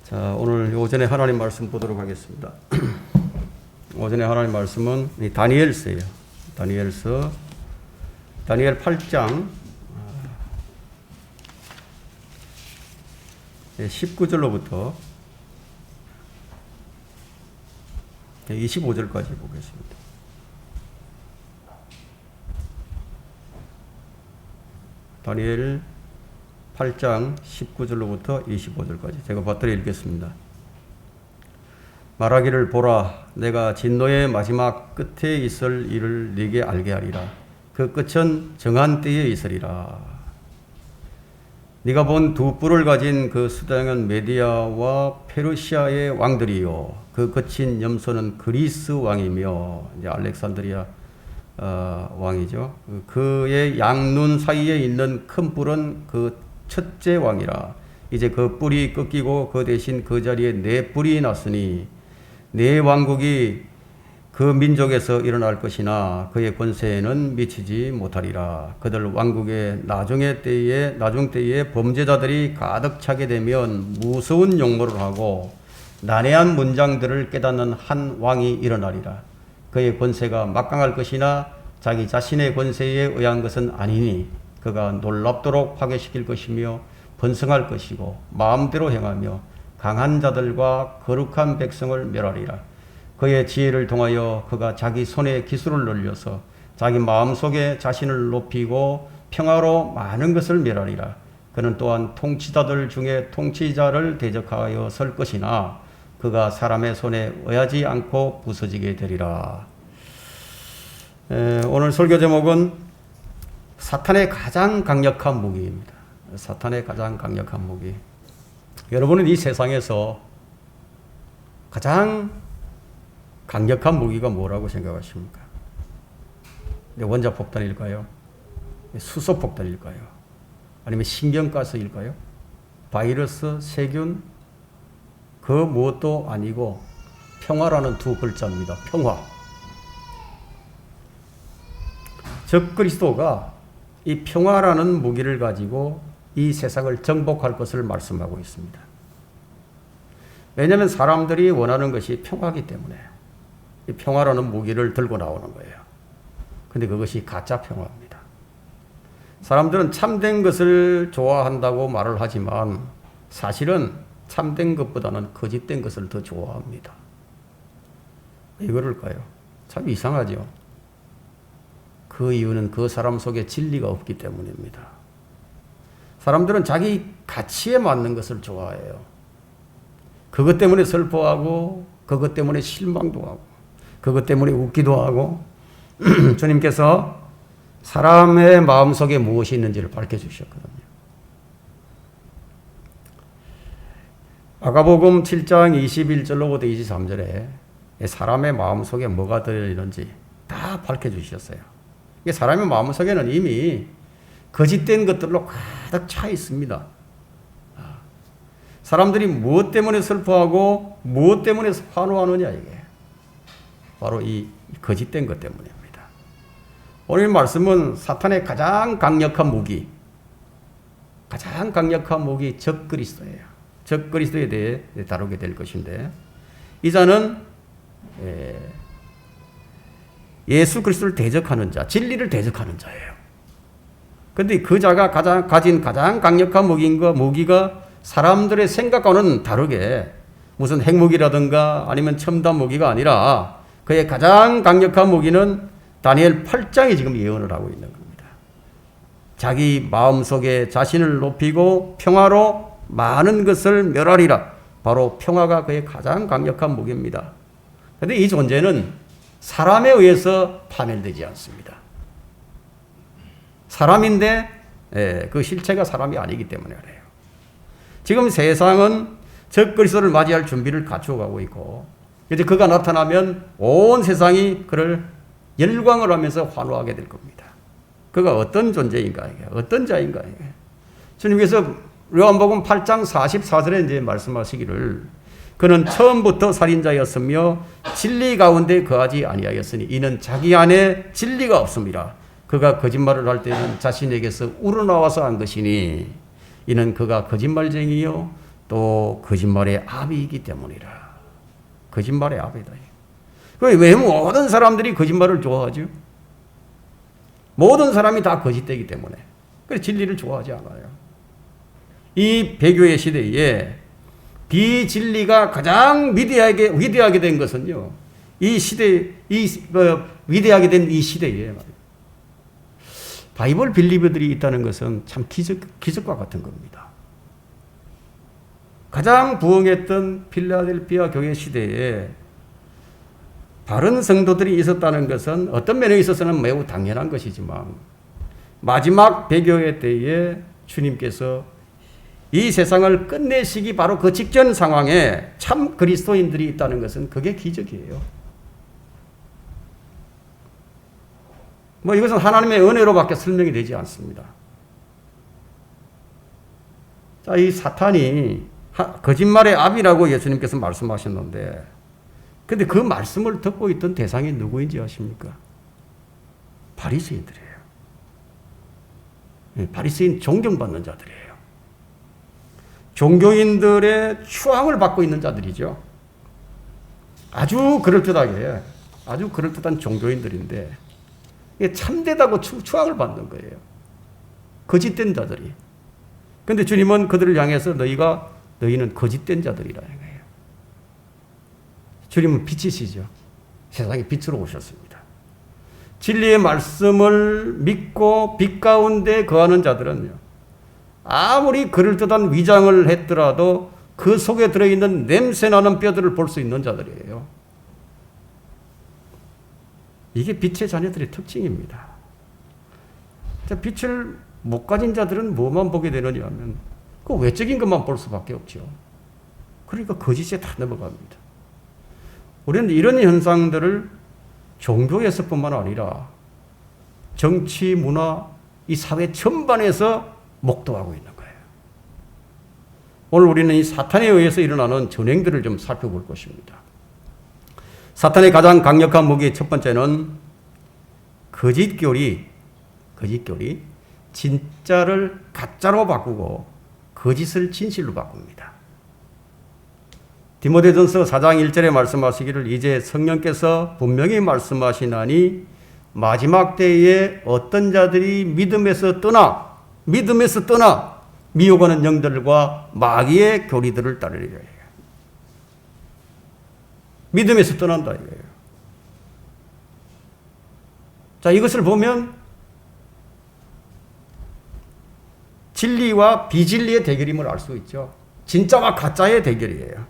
자, 오늘 오전에 하나님 말씀 보도록 하겠습니다. 오전에 하나님 말씀은 다니엘서예요. 다니엘서, 다니엘 8장 19절로부터 25절까지 보겠습니다. 다니엘 8장 19절로부터 25절까지 제가 받들어 읽겠습니다. 말하기를 보라, 내가 진노의 마지막 끝에 있을 일을 네게 알게 하리라. 그 끝은 정한 때에 있으리라. 네가 본 두 뿔을 가진 그 수장은 메디아와 페르시아의 왕들이요, 그 거친 염소는 그리스 왕이며, 이제 알렉산드리아 왕이죠. 그의 양눈 사이에 있는 큰 뿔은 그 첫째 왕이라. 이제 그 뿔이 꺾이고 그 대신 그 자리에 네 뿔이 났으니 네 왕국이 그 민족에서 일어날 것이나 그의 권세에는 미치지 못하리라. 그들 왕국의 나중 때에 범죄자들이 가득 차게 되면 무서운 용모를 하고 난해한 문장들을 깨닫는 한 왕이 일어나리라. 그의 권세가 막강할 것이나 자기 자신의 권세에 의한 것은 아니니 그가 놀랍도록 파괴시킬 것이며 번성할 것이고 마음대로 행하며 강한 자들과 거룩한 백성을 멸하리라. 그의 지혜를 통하여 그가 자기 손에 기술을 늘려서 자기 마음속에 자신을 높이고 평화로 많은 것을 멸하리라. 그는 또한 통치자들 중에 통치자를 대적하여 설 것이나 그가 사람의 손에 의하지 않고 부서지게 되리라. 오늘 설교 제목은 사탄의 가장 강력한 무기입니다. 사탄의 가장 강력한 무기. 여러분은 이 세상에서 가장 강력한 무기가 뭐라고 생각하십니까? 원자폭탄일까요? 수소폭탄일까요? 아니면 신경가스일까요? 바이러스, 세균? 그 무엇도 아니고 평화라는 두 글자입니다. 평화. 적 그리스도가 이 평화라는 무기를 가지고 이 세상을 정복할 것을 말씀하고 있습니다. 왜냐하면 사람들이 원하는 것이 평화이기 때문에 이 평화라는 무기를 들고 나오는 거예요. 근데 그것이 가짜 평화입니다. 사람들은 참된 것을 좋아한다고 말을 하지만 사실은 참된 것보다는 거짓된 것을 더 좋아합니다. 왜 그럴까요? 참 이상하죠. 그 이유는 그 사람 속에 진리가 없기 때문입니다. 사람들은 자기 가치에 맞는 것을 좋아해요. 그것 때문에 슬퍼하고 그것 때문에 실망도 하고 그것 때문에 웃기도 하고 주님께서 사람의 마음속에 무엇이 있는지를 밝혀주셨거든요. 마가복음 7장 21절로부터 23절에 사람의 마음속에 뭐가 들어있는지 다 밝혀주셨어요. 사람의 마음속에는 이미 거짓된 것들로 가득 차 있습니다. 사람들이 무엇 때문에 슬퍼하고 무엇 때문에 환호하느냐, 이게 바로 이 거짓된 것 때문입니다. 오늘 말씀은 사탄의 가장 강력한 무기, 적 그리스도예요. 적 그리스도에 대해 다루게 될 것인데, 이 자는 예수 그리스도를 대적하는 자, 진리를 대적하는 자예요. 그런데 그 자가 가진 가장 강력한 무기가 사람들의 생각과는 다르게 무슨 핵무기라든가 아니면 첨단 무기가 아니라 그의 가장 강력한 무기는 다니엘 8장이 지금 예언을 하고 있는 겁니다. 자기 마음속에 자신을 높이고 평화로 많은 것을 멸하리라. 바로 평화가 그의 가장 강력한 무기입니다. 그런데 이 존재는 사람에 의해서 파멸되지 않습니다. 사람인데 그 실체가 사람이 아니기 때문에 그래요. 지금 세상은 적 그리스도를 맞이할 준비를 갖추어가고 있고, 이제 그가 나타나면 온 세상이 그를 열광을 하면서 환호하게 될 겁니다. 그가 어떤 존재인가, 어떤 자인가. 주님께서 요한복음 8장 44절에 이제 말씀하시기를, 그는 처음부터 살인자였으며 진리 가운데 거하지 아니하였으니 이는 자기 안에 진리가 없음이라. 그가 거짓말을 할 때는 자신에게서 우러나와서 한 것이니 이는 그가 거짓말쟁이요 또 거짓말의 아비이기 때문이라. 거짓말의 아비다. 왜 모든 사람들이 거짓말을 좋아하죠? 모든 사람이 다 거짓되기 때문에. 그래서 진리를 좋아하지 않아요. 이 배교의 시대에 비진리가 가장 위대하게 된 것은요, 위대하게 된 이 시대에 바이블 빌리버들이 있다는 것은 참 기적과 같은 겁니다. 가장 부흥했던 필라델피아 교회 시대에 바른 성도들이 있었다는 것은 어떤 면에 있어서는 매우 당연한 것이지만, 마지막 배교의 때에 주님께서 이 세상을 끝내시기 바로 그 직전 상황에 참 그리스도인들이 있다는 것은 그게 기적이에요. 이것은 하나님의 은혜로밖에 설명이 되지 않습니다. 자, 이 사탄이 거짓말의 아비라고 예수님께서 말씀하셨는데, 근데 그 말씀을 듣고 있던 대상이 누구인지 아십니까? 바리새인들이에요. 바리새인 존경받는 자들이에요. 종교인들의 추앙을 받고 있는 자들이죠. 아주 그럴듯한 종교인들인데, 참되다고 추앙을 받는 거예요. 거짓된 자들이. 근데 주님은 그들을 향해서 너희는 거짓된 자들이라는 거예요. 주님은 빛이시죠. 세상에 빛으로 오셨습니다. 진리의 말씀을 믿고 빛 가운데 거하는 자들은요, 아무리 그럴듯한 위장을 했더라도 그 속에 들어있는 냄새나는 뼈들을 볼 수 있는 자들이에요. 이게 빛의 자녀들의 특징입니다. 빛을 못 가진 자들은 뭐만 보게 되느냐 하면 그 외적인 것만 볼 수밖에 없죠. 그러니까 거짓에 다 넘어갑니다. 우리는 이런 현상들을 종교에서뿐만 아니라 정치, 문화, 이 사회 전반에서 목도하고 있는 거예요. 오늘 우리는 이 사탄에 의해서 일어나는 전횡들을 좀 살펴볼 것입니다. 사탄의 가장 강력한 무기 첫 번째는 거짓교리, 진짜를 가짜로 바꾸고 거짓을 진실로 바꿉니다. 디모데전서 4장 1절에 말씀하시기를 이제 성령께서 분명히 말씀하시나니 마지막 때에 어떤 자들이 믿음에서 떠나 미혹하는 영들과 마귀의 교리들을 따르리라. 믿음에서 떠난다 이거예요. 자, 이것을 보면 진리와 비진리의 대결임을 알 수 있죠. 진짜와 가짜의 대결이에요.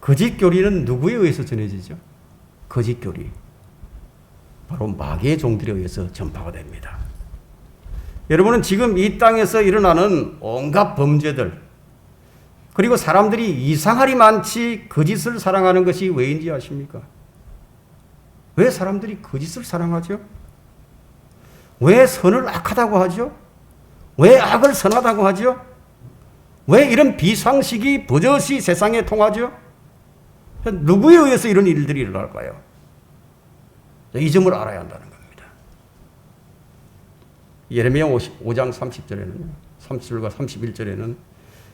거짓 교리는 누구에 의해서 전해지죠? 거짓 교리. 바로 마귀의 종들에 의해서 전파가 됩니다. 여러분은 지금 이 땅에서 일어나는 온갖 범죄들, 그리고 사람들이 이상하리 많지 거짓을 사랑하는 것이 왜인지 아십니까? 왜 사람들이 거짓을 사랑하죠? 왜 선을 악하다고 하죠? 왜 악을 선하다고 하죠? 왜 이런 비상식이 버젓이 세상에 통하죠? 누구에 의해서 이런 일들이 일어날까요? 이 점을 알아야 한다는 겁니다. 예레미야 5장 30절에는 30절과 31절에는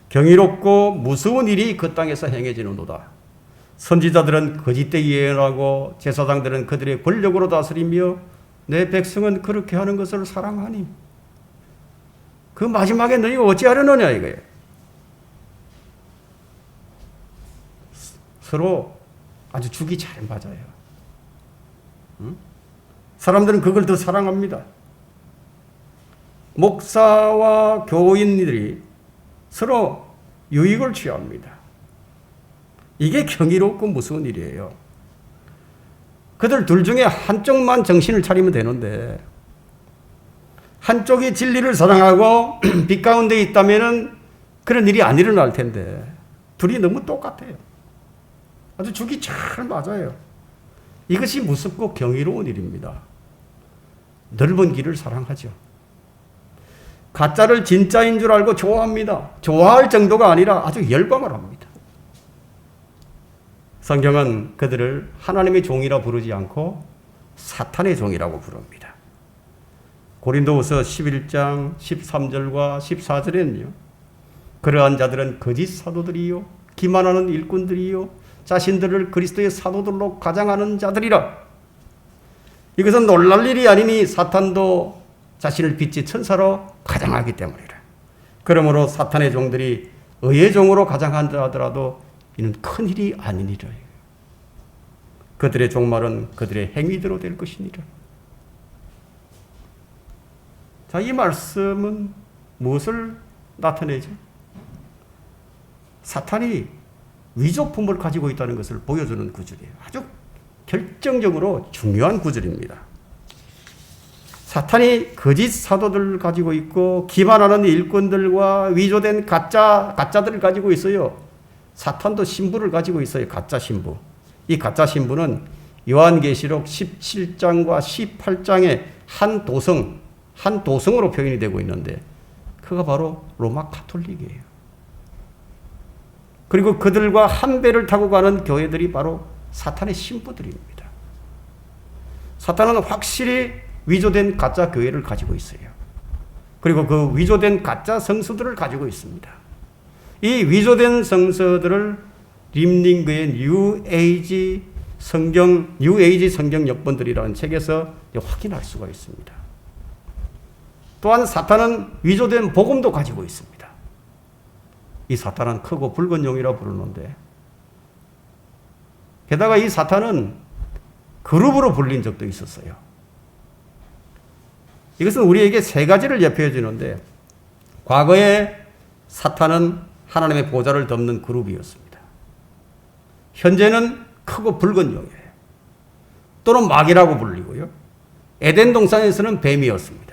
경이롭고 무서운 일이 그 땅에서 행해지는도다. 선지자들은 거짓되게 예언하고 제사장들은 그들의 권력으로 다스리며 내 백성은 그렇게 하는 것을 사랑하니 그 마지막에 너희가 어찌하려느냐 이거예요. 서로 아주 죽이 잘 맞아요. 응? 사람들은 그걸 더 사랑합니다. 목사와 교인들이 서로 유익을 취합니다. 이게 경이롭고 무서운 일이에요. 그들 둘 중에 한쪽만 정신을 차리면 되는데 한쪽이 진리를 사랑하고 빛 가운데 있다면 그런 일이 안 일어날 텐데 둘이 너무 똑같아요. 아주 죽이 잘 맞아요. 이것이 무섭고 경이로운 일입니다. 넓은 길을 사랑하죠. 가짜를 진짜인 줄 알고 좋아합니다. 좋아할 정도가 아니라 아주 열광을 합니다. 성경은 그들을 하나님의 종이라 부르지 않고 사탄의 종이라고 부릅니다. 고린도후서 11장 13절과 14절에는요. 그러한 자들은 거짓 사도들이요 기만하는 일꾼들이요 자신들을 그리스도의 사도들로 가장하는 자들이라. 이것은 놀랄 일이 아니니 사탄도 자신을 빛의 천사로 가장하기 때문이라. 그러므로 사탄의 종들이 의의 종으로 가장한다 하더라도 이는 큰 일이 아니니라. 그들의 종말은 그들의 행위대로 될 것이니라. 자, 이 말씀은 무엇을 나타내죠? 사탄이 위조품을 가지고 있다는 것을 보여주는 구절이에요. 아주 결정적으로 중요한 구절입니다. 사탄이 거짓 사도들을 가지고 있고 기만하는 일꾼들과 위조된 가짜들을 가지고 있어요. 사탄도 신부를 가지고 있어요. 가짜 신부. 이 가짜 신부는 요한계시록 17장과 18장의 한 도성으로 표현이 되고 있는데 그가 바로 로마 가톨릭이에요. 그리고 그들과 한 배를 타고 가는 교회들이 바로 사탄의 신부들입니다. 사탄은 확실히 위조된 가짜 교회를 가지고 있어요. 그리고 그 위조된 가짜 성서들을 가지고 있습니다. 이 위조된 성서들을 림링그의 뉴에이지 성경 역본들이라는 책에서 확인할 수가 있습니다. 또한 사탄은 위조된 복음도 가지고 있습니다. 이 사탄은 크고 붉은 용이라 부르는데 게다가 이 사탄은 그룹으로 불린 적도 있었어요. 이것은 우리에게 세 가지를 예표해 주는데 과거에 사탄은 하나님의 보좌를 덮는 그룹이었습니다. 현재는 크고 붉은 용이에요. 또는 마귀라고 불리고요. 에덴 동산에서는 뱀이었습니다.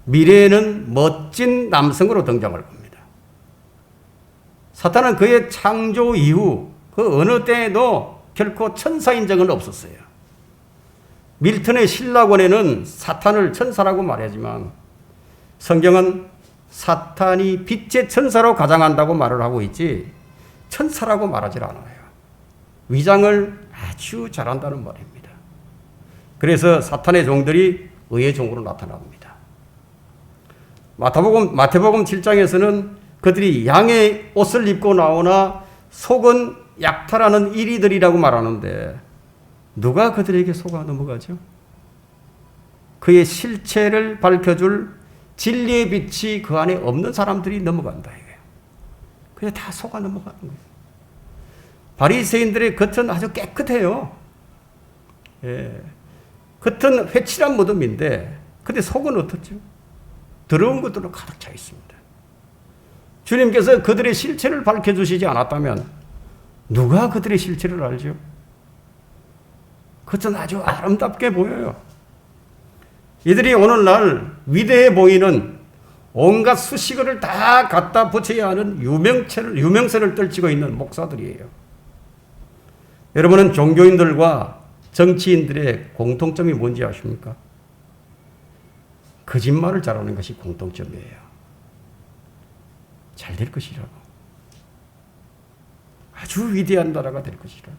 미래에는 멋진 남성으로 등장할 겁니다. 사탄은 그의 창조 이후 그 어느 때에도 결코 천사인 적은 없었어요. 밀턴의 신라권에는 사탄을 천사라고 말하지만 성경은 사탄이 빛의 천사로 가장한다고 말을 하고 있지 천사라고 말하지 않아요. 위장을 아주 잘한다는 말입니다. 그래서 사탄의 종들이 의의 종으로 나타납니다. 마태복음 7장에서는 그들이 양의 옷을 입고 나오나 속은 약탈하는 이리들이라고 말하는데 누가 그들에게 속아 넘어가죠? 그의 실체를 밝혀줄 진리의 빛이 그 안에 없는 사람들이 넘어간다 이거예요. 그냥 다 속아 넘어가는 거예요. 바리새인들의 겉은 아주 깨끗해요. 예. 겉은 회칠한 무덤인데 근데 속은 어떻죠? 더러운 것들로 가득 차 있습니다. 주님께서 그들의 실체를 밝혀주시지 않았다면 누가 그들의 실체를 알죠? 겉은 아주 아름답게 보여요. 이들이 오늘날 위대해 보이는 온갖 수식어를 다 갖다 붙여야 하는 유명세를 떨치고 있는 목사들이에요. 여러분은 종교인들과 정치인들의 공통점이 뭔지 아십니까? 거짓말을 잘하는 것이 공통점이에요. 잘 될 것이라고. 아주 위대한 나라가 될 것이라고.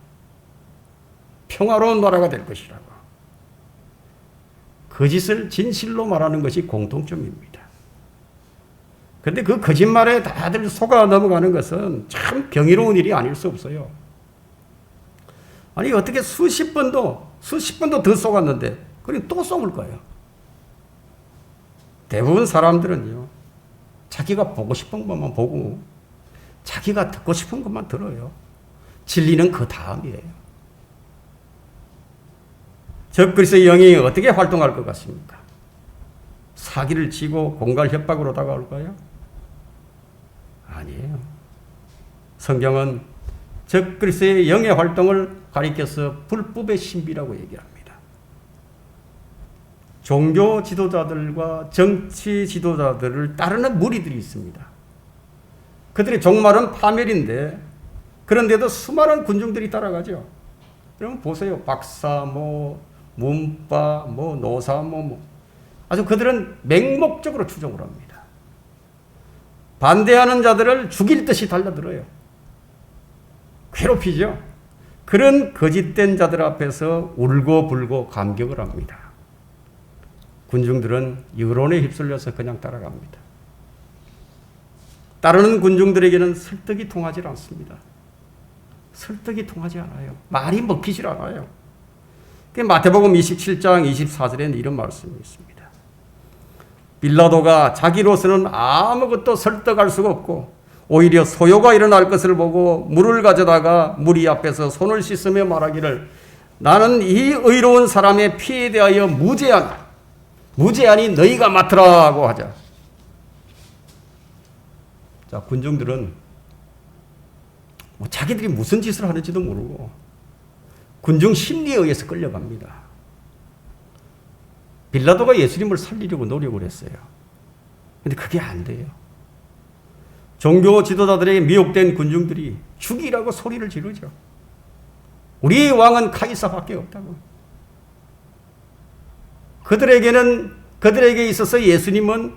평화로운 나라가 될 것이라고. 거짓을 진실로 말하는 것이 공통점입니다. 그런데 그 거짓말에 다들 속아 넘어가는 것은 참 경이로운 일이 아닐 수 없어요. 아니 어떻게 수십 번도 더 속았는데 그럼 또 속을 거예요. 대부분 사람들은요. 자기가 보고 싶은 것만 보고 자기가 듣고 싶은 것만 들어요. 진리는 그 다음이에요. 적그리스도의 영이 어떻게 활동할 것 같습니까? 사기를 치고 공갈 협박으로 다가올까요? 아니에요. 성경은 적그리스도의 영의 활동을 가리켜서 불법의 신비라고 얘기합니다. 종교 지도자들과 정치 지도자들을 따르는 무리들이 있습니다. 그들의 종말은 파멸인데 그런데도 수많은 군중들이 따라가죠. 여러분 보세요. 박사, 문파, 노사, 아주 그들은 맹목적으로 추종을 합니다. 반대하는 자들을 죽일 듯이 달려들어요. 괴롭히죠. 그런 거짓된 자들 앞에서 울고불고 감격을 합니다. 군중들은 여론에 휩쓸려서 그냥 따라갑니다. 따르는 군중들에게는 설득이 통하지 않습니다. 설득이 통하지 않아요. 말이 먹히질 않아요. 마태복음 27장 24절에는 이런 말씀이 있습니다. 빌라도가 자기로서는 아무것도 설득할 수가 없고 오히려 소요가 일어날 것을 보고 물을 가져다가 무리 앞에서 손을 씻으며 말하기를 나는 이 의로운 사람의 피에 대하여 무죄하니 너희가 맡으라고 하자. 자, 군중들은 자기들이 무슨 짓을 하는지도 모르고 군중 심리에 의해서 끌려갑니다. 빌라도가 예수님을 살리려고 노력을 했어요. 근데 그게 안 돼요. 종교 지도자들에게 미혹된 군중들이 죽이라고 소리를 지르죠. 우리의 왕은 카이사밖에 없다고. 그들에게 있어서 예수님은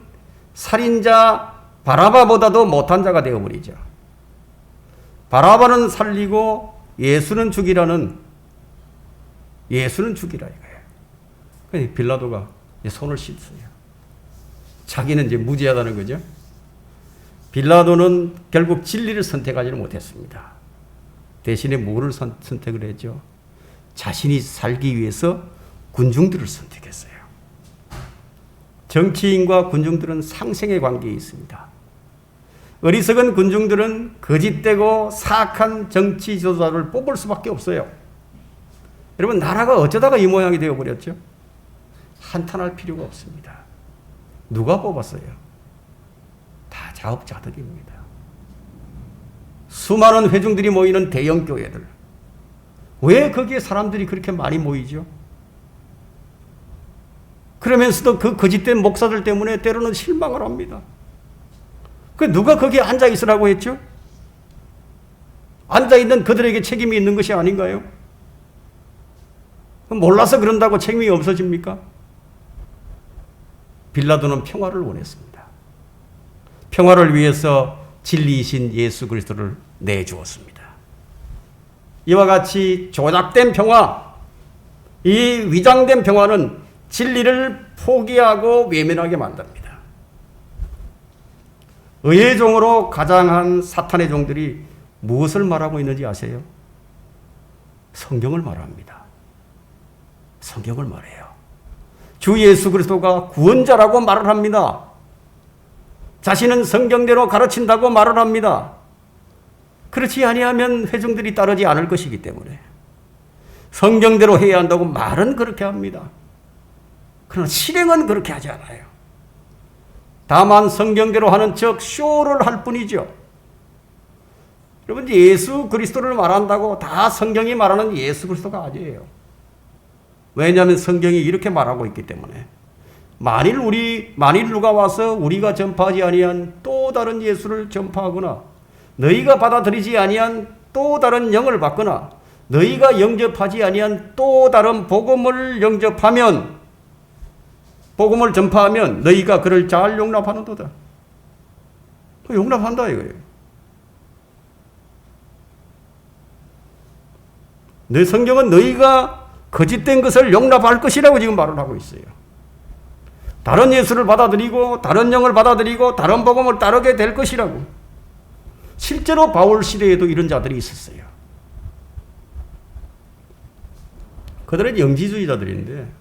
살인자 바라바보다도 못한 자가 되어버리죠. 바라바는 살리고 예수는 죽이라 이거예요. 빌라도가 손을 씻어요. 자기는 이제 무죄하다는 거죠. 빌라도는 결국 진리를 선택하지는 못했습니다. 대신에 뭐를 선택을 했죠? 자신이 살기 위해서 군중들을 선택했어요. 정치인과 군중들은 상생의 관계에 있습니다. 어리석은 군중들은 거짓되고 사악한 정치 지도자를 뽑을 수밖에 없어요. 여러분, 나라가 어쩌다가 이 모양이 되어버렸죠? 한탄할 필요가 없습니다. 누가 뽑았어요? 다 자업자득입니다. 수많은 회중들이 모이는 대형 교회들. 왜 거기에 사람들이 그렇게 많이 모이죠? 그러면서도 그 거짓된 목사들 때문에 때로는 실망을 합니다. 누가 거기에 앉아 있으라고 했죠? 앉아 있는 그들에게 책임이 있는 것이 아닌가요? 몰라서 그런다고 책임이 없어집니까? 빌라도는 평화를 원했습니다. 평화를 위해서 진리이신 예수 그리스도를 내주었습니다. 이와 같이 조작된 평화, 이 위장된 평화는 진리를 포기하고 외면하게 만듭니다. 의의 종으로 가장한 사탄의 종들이 무엇을 말하고 있는지 아세요? 성경을 말합니다. 성경을 말해요. 주 예수 그리스도가 구원자라고 말을 합니다. 자신은 성경대로 가르친다고 말을 합니다. 그렇지 아니하면 회중들이 따르지 않을 것이기 때문에 성경대로 해야 한다고 말은 그렇게 합니다. 그러나 실행은 그렇게 하지 않아요. 다만 성경대로 하는 척 쇼를 할 뿐이죠. 여러분, 예수 그리스도를 말한다고 다 성경이 말하는 예수 그리스도가 아니에요. 왜냐하면 성경이 이렇게 말하고 있기 때문에 만일 누가 와서 우리가 전파하지 아니한 또 다른 예수를 전파하거나 너희가 받아들이지 아니한 또 다른 영을 받거나 너희가 영접하지 아니한 또 다른 복음을 전파하면 너희가 그를 잘 용납하는도다. 용납한다 이거예요. 내 성경은 너희가 거짓된 것을 용납할 것이라고 지금 말을 하고 있어요. 다른 예수를 받아들이고 다른 영을 받아들이고 다른 복음을 따르게 될 것이라고. 실제로 바울 시대에도 이런 자들이 있었어요. 그들은 영지주의자들인데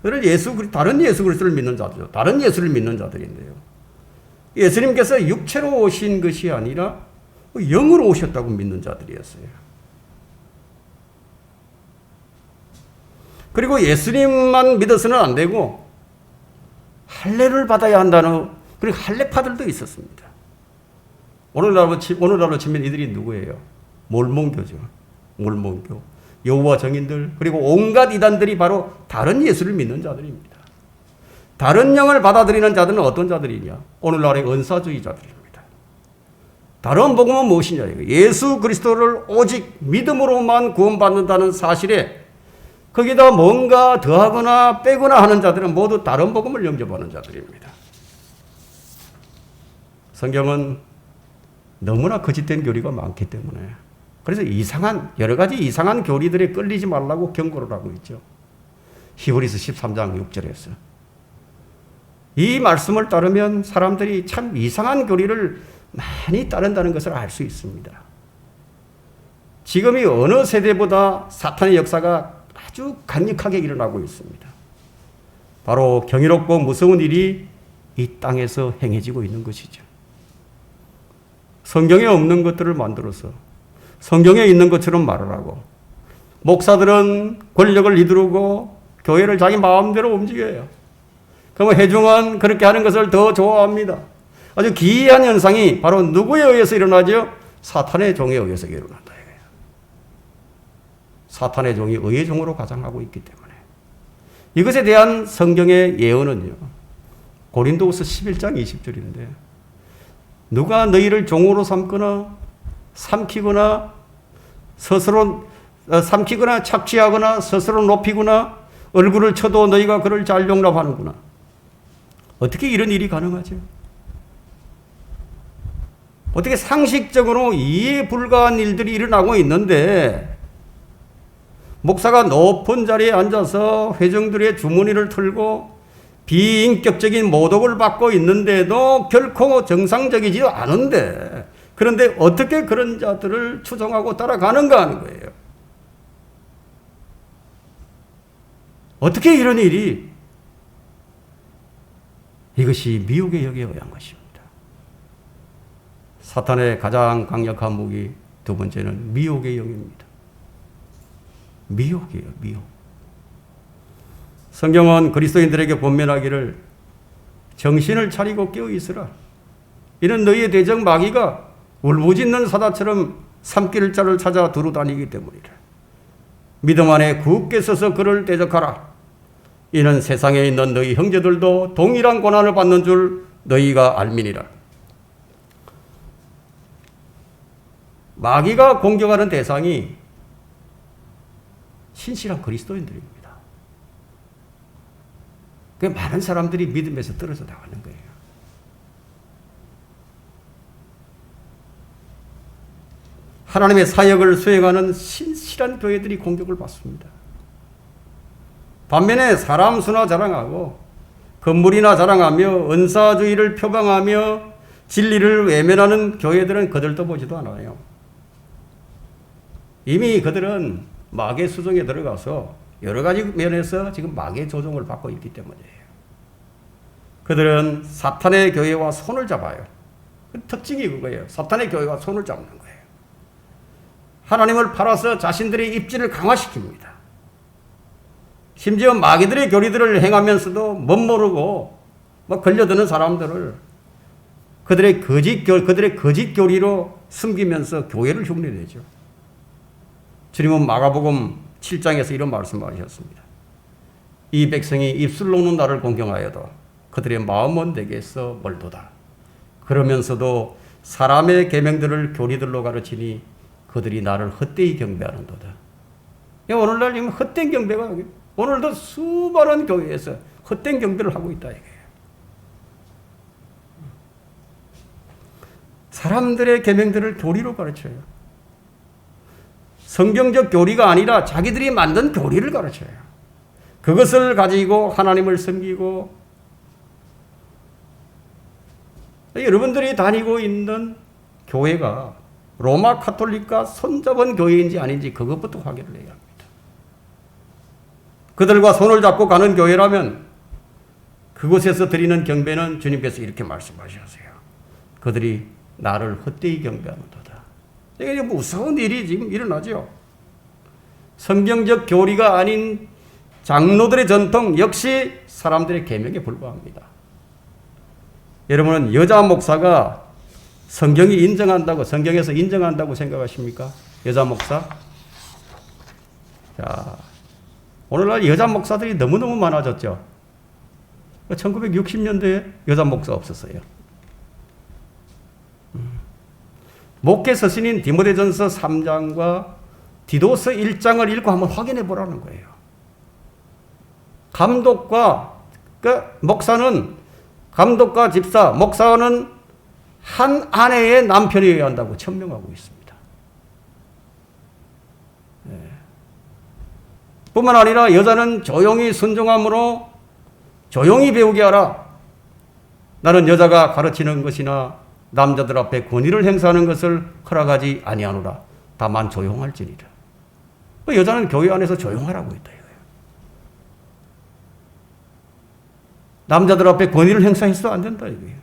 그들은 다른 예수 그리스도를 믿는 자들이죠. 다른 예수를 믿는 자들인데요. 예수님께서 육체로 오신 것이 아니라 영으로 오셨다고 믿는 자들이었어요. 그리고 예수님만 믿어서는 안 되고 할례를 받아야 한다는 그리고 할례파들도 있었습니다. 오늘날로 치면 이들이 누구예요? 몰몬교죠. 몰몬교. 여호와 정인들 그리고 온갖 이단들이 바로 다른 예수를 믿는 자들입니다. 다른 영을 받아들이는 자들은 어떤 자들이냐? 오늘날의 은사주의자들입니다. 다른 복음은 무엇이냐? 예수 그리스도를 오직 믿음으로만 구원받는다는 사실에 거기다 뭔가 더하거나 빼거나 하는 자들은 모두 다른 복음을 영접하는 자들입니다. 성경은 너무나 거짓된 교리가 많기 때문에 그래서 여러 가지 이상한 교리들에 끌리지 말라고 경고를 하고 있죠. 히브리서 13장 6절에서 이 말씀을 따르면 사람들이 참 이상한 교리를 많이 따른다는 것을 알 수 있습니다. 지금이 어느 세대보다 사탄의 역사가 아주 강력하게 일어나고 있습니다. 바로 경이롭고 무서운 일이 이 땅에서 행해지고 있는 것이죠. 성경에 없는 것들을 만들어서 성경에 있는 것처럼 말을 하고, 목사들은 권력을 이루고 교회를 자기 마음대로 움직여요. 그러면 회중은 그렇게 하는 것을 더 좋아합니다. 아주 기이한 현상이 바로 누구에 의해서 일어나죠? 사탄의 종에 의해서 일어난다. 사탄의 종이 의의 종으로 가장하고 있기 때문에. 이것에 대한 성경의 예언은요, 고린도후서 11장 20절인데, 누가 너희를 종으로 삼키거나 착취하거나 스스로 높이거나 얼굴을 쳐도 너희가 그를 잘 용납하는구나. 어떻게 이런 일이 가능하죠? 어떻게 상식적으로 이해 불가한 일들이 일어나고 있는데, 목사가 높은 자리에 앉아서 회중들의 주머니를 털고 비인격적인 모독을 받고 있는데도 결코 정상적이지도 않은데, 그런데 어떻게 그런 자들을 추종하고 따라가는가 하는 거예요. 어떻게 이런 일이? 이것이 미혹의 역에 의한 것입니다. 사탄의 가장 강력한 무기 두 번째는 미혹의 영입니다. 미혹이에요, 미혹. 성경은 그리스도인들에게 권면하기를 정신을 차리고 깨어 있으라. 이는 너희의 대적 마귀가 울부짖는 사자처럼 삼킬 자를 찾아 두루 다니기 때문이라. 믿음 안에 굳게 서서 그를 대적하라. 이는 세상에 있는 너희 형제들도 동일한 고난을 받는 줄 너희가 알미니라. 마귀가 공격하는 대상이 신실한 그리스도인들입니다. 그 많은 사람들이 믿음에서 떨어져 나가는 거예요. 하나님의 사역을 수행하는 신실한 교회들이 공격을 받습니다. 반면에 사람 수나 자랑하고 건물이나 자랑하며 은사주의를 표방하며 진리를 외면하는 교회들은 거들떠 보지도 않아요. 이미 그들은 마귀의 수종에 들어가서 여러 가지 면에서 지금 마귀의 조종을 받고 있기 때문이에요. 그들은 사탄의 교회와 손을 잡아요. 그 특징이 그거예요. 사탄의 교회와 손을 잡는 거예요. 하나님을 팔아서 자신들의 입지를 강화시킵니다. 심지어 마귀들의 교리들을 행하면서도 멋모르고 걸려드는 사람들을 그들의 거짓 교리로 숨기면서 교회를 흉내내죠. 주님은 마가복음 7장에서 이런 말씀하셨습니다. 이 백성이 입술로는 나를 공경하여도 그들의 마음은 내게서 멀도다. 그러면서도 사람의 계명들을 교리들로 가르치니 그들이 나를 헛되이 경배하는도다. 오늘날 지금 헛된 경배가 오늘도 수많은 교회에서 헛된 경배를 하고 있다 이거예요. 사람들의 계명들을 교리로 가르쳐요. 성경적 교리가 아니라 자기들이 만든 교리를 가르쳐요. 그것을 가지고 하나님을 섬기고, 여러분들이 다니고 있는 교회가 로마 카톨릭과 손잡은 교회인지 아닌지 그것부터 확인을 해야 합니다. 그들과 손을 잡고 가는 교회라면 그곳에서 드리는 경배는 주님께서 이렇게 말씀하셨어요. 그들이 나를 헛되이 경배하는도다. 이게 무서운 일이 지금 일어나죠. 성경적 교리가 아닌 장로들의 전통 역시 사람들의 계명에 불과합니다. 여러분은 여자 목사가 성경이 인정한다고, 성경에서 인정한다고 생각하십니까? 여자 목사? 자, 오늘날 여자 목사들이 너무너무 많아졌죠. 1960년대에 여자 목사 없었어요. 목회 서신인 디모데전서 3장과 디도서 1장을 읽고 한번 확인해 보라는 거예요. 감독과 집사, 목사는 한 아내의 남편이어야 한다고 천명하고 있습니다. 네. 뿐만 아니라 여자는 조용히 순종함으로 조용히 배우게 하라. 나는 여자가 가르치는 것이나 남자들 앞에 권위를 행사하는 것을 허락하지 아니하노라. 다만 조용할지니라. 여자는 교회 안에서 조용하라고 했다 이거예요. 남자들 앞에 권위를 행사해서도 안 된다 이거예요.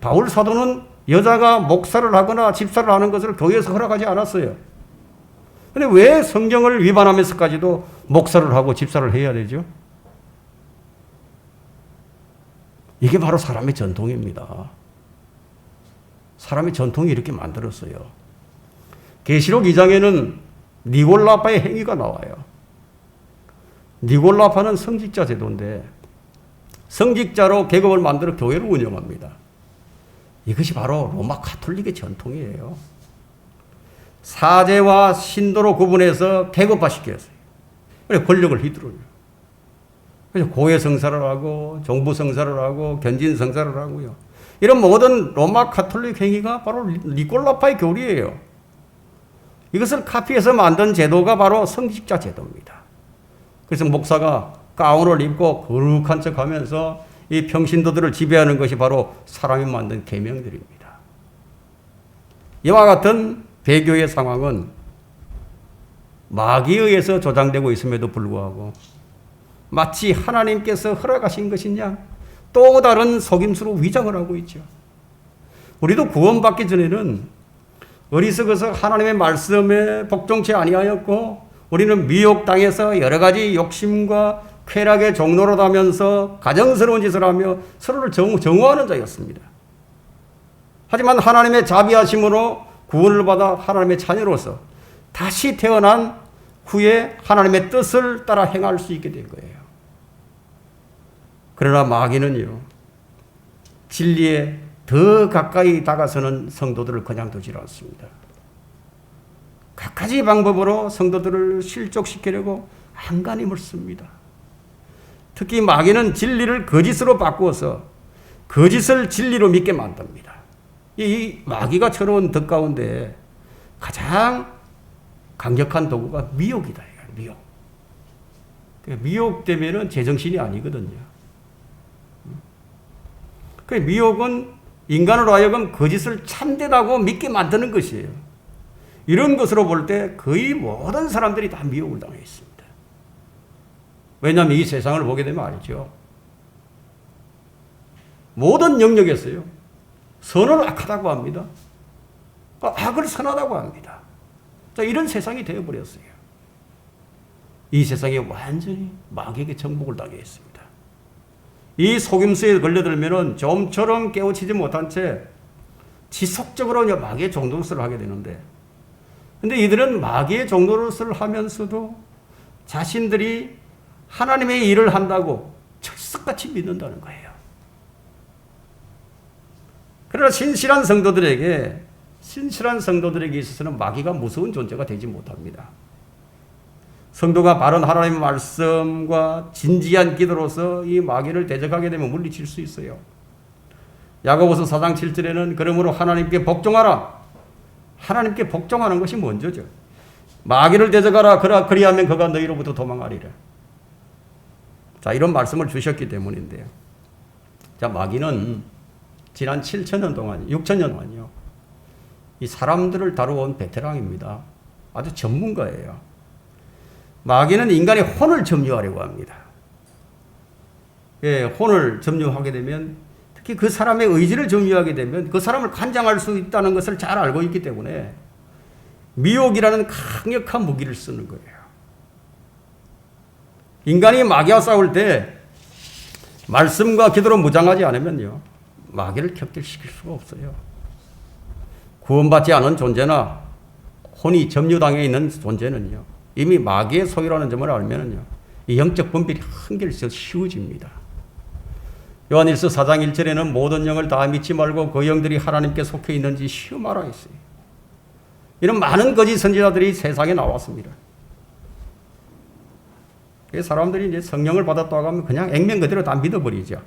바울 사도는 여자가 목사를 하거나 집사를 하는 것을 교회에서 허락하지 않았어요. 그런데 왜 성경을 위반하면서까지도 목사를 하고 집사를 해야 되죠? 이게 바로 사람의 전통입니다. 사람의 전통이 이렇게 만들었어요. 계시록 2장에는 니골라파의 행위가 나와요. 니골라파는 성직자 제도인데 성직자로 계급을 만들어 교회를 운영합니다. 이것이 바로 로마 가톨릭의 전통이에요. 사제와 신도로 구분해서 계급화시켰어요. 그래서 권력을 휘두르요. 그래서 고해 성사를 하고 종부 성사를 하고 견진 성사를 하고요. 이런 모든 로마 가톨릭 행위가 바로 니골라파의 교리예요. 이것을 카피해서 만든 제도가 바로 성직자 제도입니다. 그래서 목사가 가운을 입고 거룩한 척하면서 이 평신도들을 지배하는 것이 바로 사람이 만든 계명들입니다. 이와 같은 배교의 상황은 마귀에 의해서 조장되고 있음에도 불구하고 마치 하나님께서 허락하신 것이냐 또 다른 속임수로 위장을 하고 있죠. 우리도 구원받기 전에는 어리석어서 하나님의 말씀에 복종치 아니하였고 우리는 미혹당해서 여러 가지 욕심과 쾌락의 종로로 다면서 가정스러운 짓을 하며 서로를 정오하는 자였습니다. 하지만 하나님의 자비하심으로 구원을 받아 하나님의 자녀로서 다시 태어난 후에 하나님의 뜻을 따라 행할 수 있게 된 거예요. 그러나 마귀는요, 진리에 더 가까이 다가서는 성도들을 그냥 두질 않습니다. 갖가지 방법으로 성도들을 실족시키려고 안간힘을 씁니다. 특히 마귀는 진리를 거짓으로 바꾸어서 거짓을 진리로 믿게 만듭니다. 이 마귀가 쳐놓은 덫 가운데 가장 강력한 도구가 미혹이다. 미혹. 미혹되면은 제정신이 아니거든요. 그 미혹은 인간으로 하여금 거짓을 참되다고 믿게 만드는 것이에요. 이런 것으로 볼 때 거의 모든 사람들이 다 미혹을 당해 있습니다. 왜냐하면 이 세상을 보게 되면 알죠. 모든 영역에서요. 선을 악하다고 합니다. 악을 선하다고 합니다. 자, 이런 세상이 되어버렸어요. 이 세상이 완전히 마귀에게 정복을 당해 있습니다. 이 속임수에 걸려들면 좀처럼 깨우치지 못한 채 지속적으로 마귀의 종노릇을 하게 되는데, 근데 이들은 마귀의 종노릇을 하면서도 자신들이 하나님의 일을 한다고 철석같이 믿는다는 거예요. 그러나 신실한 성도들에게 있어서는 마귀가 무서운 존재가 되지 못합니다. 성도가 바른 하나님의 말씀과 진지한 기도로서 이 마귀를 대적하게 되면 물리칠 수 있어요. 야고보서 4장 7절에는 그러므로 하나님께 복종하라. 하나님께 복종하는 것이 먼저죠. 마귀를 대적하라. 그리하면 그가 너희로부터 도망하리라. 자, 이런 말씀을 주셨기 때문인데요. 자, 마귀는 지난 7,000년 동안, 6,000년 동안요, 이 사람들을 다루어온 베테랑입니다. 아주 전문가예요. 마귀는 인간의 혼을 점유하려고 합니다. 예, 혼을 점유하게 되면, 특히 그 사람의 의지를 점유하게 되면 그 사람을 관장할 수 있다는 것을 잘 알고 있기 때문에 미혹이라는 강력한 무기를 쓰는 거예요. 인간이 마귀와 싸울 때 말씀과 기도로 무장하지 않으면요, 마귀를 격퇴시킬 수가 없어요. 구원받지 않은 존재나 혼이 점유당해 있는 존재는요, 이미 마귀의 소유라는 점을 알면은요, 이 영적 분별이 한결 쉬워집니다. 요한일서 4장 1절에는 모든 영을 다 믿지 말고 그 영들이 하나님께 속해 있는지 시험하라 했어요. 이런 많은 거짓 선지자들이 세상에 나왔습니다. 사람들이 이제 성령을 받았다고 하면 그냥 액면 그대로 다 믿어버리죠.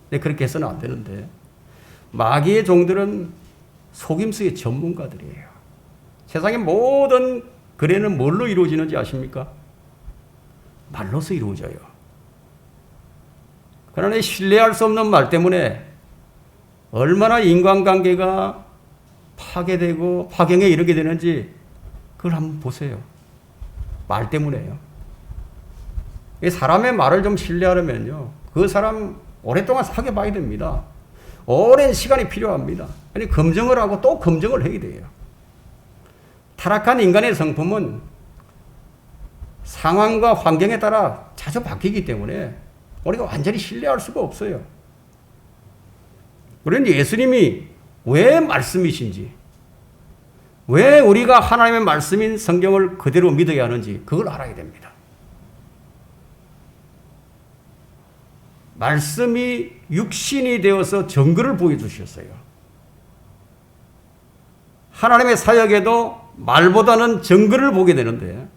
근데 그렇게 해서는 안 되는데, 마귀의 종들은 속임수의 전문가들이에요. 세상의 모든 거래는 뭘로 이루어지는지 아십니까? 말로서 이루어져요. 그러나 신뢰할 수 없는 말 때문에 얼마나 인간관계가 파괴되고 파경에 이르게 되는지 그걸 한번 보세요. 말 때문에요. 사람의 말을 좀 신뢰하려면요, 그 사람 오랫동안 사귀어봐야 됩니다. 오랜 시간이 필요합니다. 아니, 검증을 하고 또 검증을 해야 돼요. 타락한 인간의 성품은 상황과 환경에 따라 자주 바뀌기 때문에 우리가 완전히 신뢰할 수가 없어요. 우리는 예수님이 왜 말씀이신지, 왜 우리가 하나님의 말씀인 성경을 그대로 믿어야 하는지 그걸 알아야 됩니다. 말씀이 육신이 되어서 증거를 보여주셨어요. 하나님의 사역에도 말보다는 증거를 보게 되는데,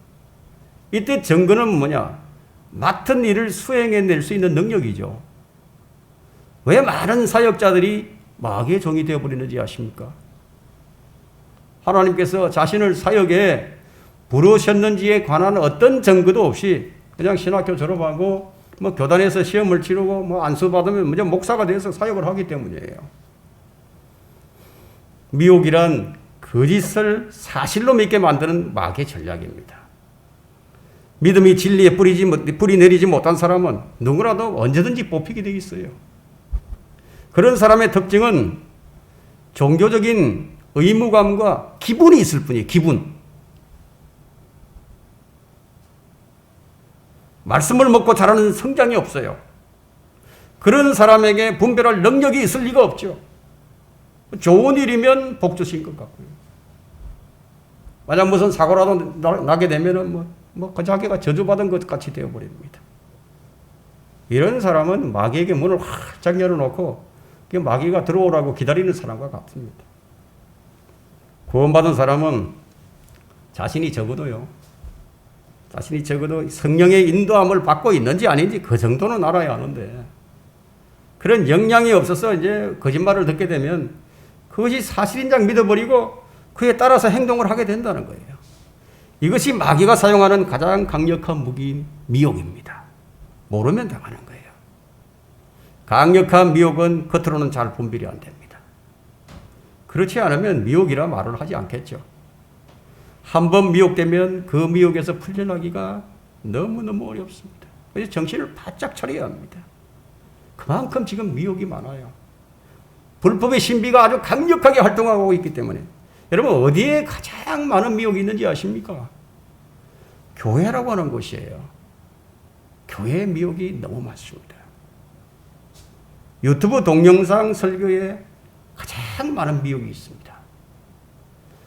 이때 증거는 뭐냐? 맡은 일을 수행해낼 수 있는 능력이죠. 왜 많은 사역자들이 마귀의 종이 되어버리는지 아십니까? 하나님께서 자신을 사역에 부르셨는지에 관한 어떤 증거도 없이 그냥 신학교 졸업하고 뭐 교단에서 시험을 치르고 뭐 안수 받으면 그냥 목사가 돼서 사역을 하기 때문이에요. 미혹이란 거짓을 사실로 믿게 만드는 마귀의 전략입니다. 믿음이 진리에 뿌리 내리지 못한 사람은 누구라도 언제든지 뽑히게 되어 있어요. 그런 사람의 특징은 종교적인 의무감과 기분이 있을 뿐이에요. 기분. 말씀을 먹고 자라는 성장이 없어요. 그런 사람에게 분별할 능력이 있을 리가 없죠. 좋은 일이면 복 주신 것 같고요. 만약 무슨 사고라도 나게 되면은 그 자기가 저주받은 것 같이 되어버립니다. 이런 사람은 마귀에게 문을 활짝 열어놓고 마귀가 들어오라고 기다리는 사람과 같습니다. 구원받은 사람은 자신이 적어도 성령의 인도함을 받고 있는지 아닌지 그 정도는 알아야 하는데, 그런 역량이 없어서 이제 거짓말을 듣게 되면 그것이 사실인 줄 믿어버리고 그에 따라서 행동을 하게 된다는 거예요. 이것이 마귀가 사용하는 가장 강력한 무기인 미혹입니다. 모르면 당하는 거예요. 강력한 미혹은 겉으로는 잘 분별이 안 됩니다. 그렇지 않으면 미혹이라 말을 하지 않겠죠. 한번 미혹되면 그 미혹에서 풀려나기가 너무너무 어렵습니다. 그래서 정신을 바짝 차려야 합니다. 그만큼 지금 미혹이 많아요. 불법의 신비가 아주 강력하게 활동하고 있기 때문에. 여러분, 어디에 가장 많은 미혹이 있는지 아십니까? 교회라고 하는 곳이에요. 교회의 미혹이 너무 많습니다. 유튜브 동영상 설교에 가장 많은 미혹이 있습니다.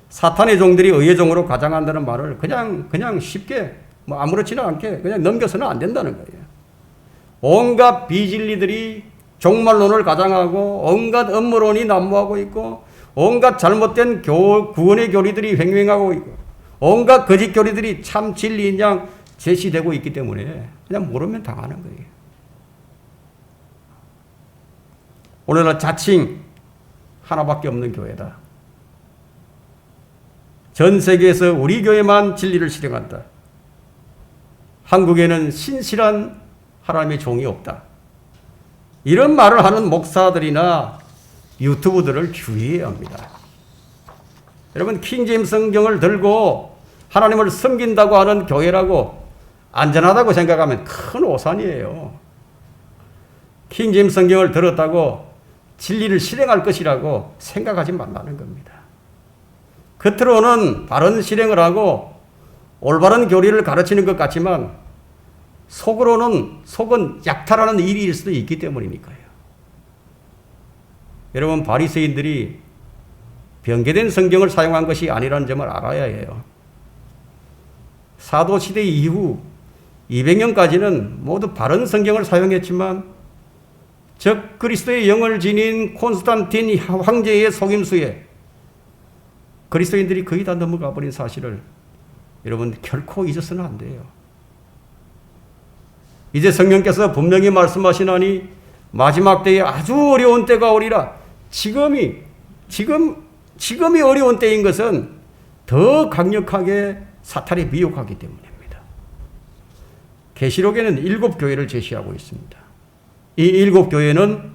사탄의 종들이 의의 종으로 가장한다는 말을 그냥 쉽게 아무렇지나 않게 그냥 넘겨서는 안 된다는 거예요. 온갖 비진리들이 종말론을 가장하고 온갖 음모론이 난무하고 있고 온갖 잘못된 구원의 교리들이 횡행하고 있고 온갖 거짓 교리들이 참 진리인 양 제시되고 있기 때문에 그냥 모르면 당하는 거예요. 오늘날 자칭 하나밖에 없는 교회다. 전 세계에서 우리 교회만 진리를 실행한다. 한국에는 신실한 하나님의 종이 없다. 이런 말을 하는 목사들이나 유튜브들을 주의해야 합니다. 여러분, 킹제임스 성경을 들고 하나님을 섬긴다고 하는 교회라고 안전하다고 생각하면 큰 오산이에요. 킹제임스 성경을 들었다고 진리를 실행할 것이라고 생각하지 말라는 겁니다. 겉으로는 바른 실행을 하고 올바른 교리를 가르치는 것 같지만 속은 약탈하는 일일 수도 있기 때문이니까요. 여러분, 바리새인들이 변개된 성경을 사용한 것이 아니라는 점을 알아야 해요. 사도시대 이후 200년까지는 모두 바른 성경을 사용했지만 적 그리스도의 영을 지닌 콘스탄틴 황제의 속임수에 그리스도인들이 거의 다 넘어가 버린 사실을 여러분 결코 잊어서는 안 돼요. 이제 성령께서 분명히 말씀하시나니 마지막 때에 아주 어려운 때가 오리라. 지금이 어려운 때인 것은 더 강력하게 사탄이 미혹하기 때문입니다. 계시록에는 7 교회를 제시하고 있습니다. 이 7교회는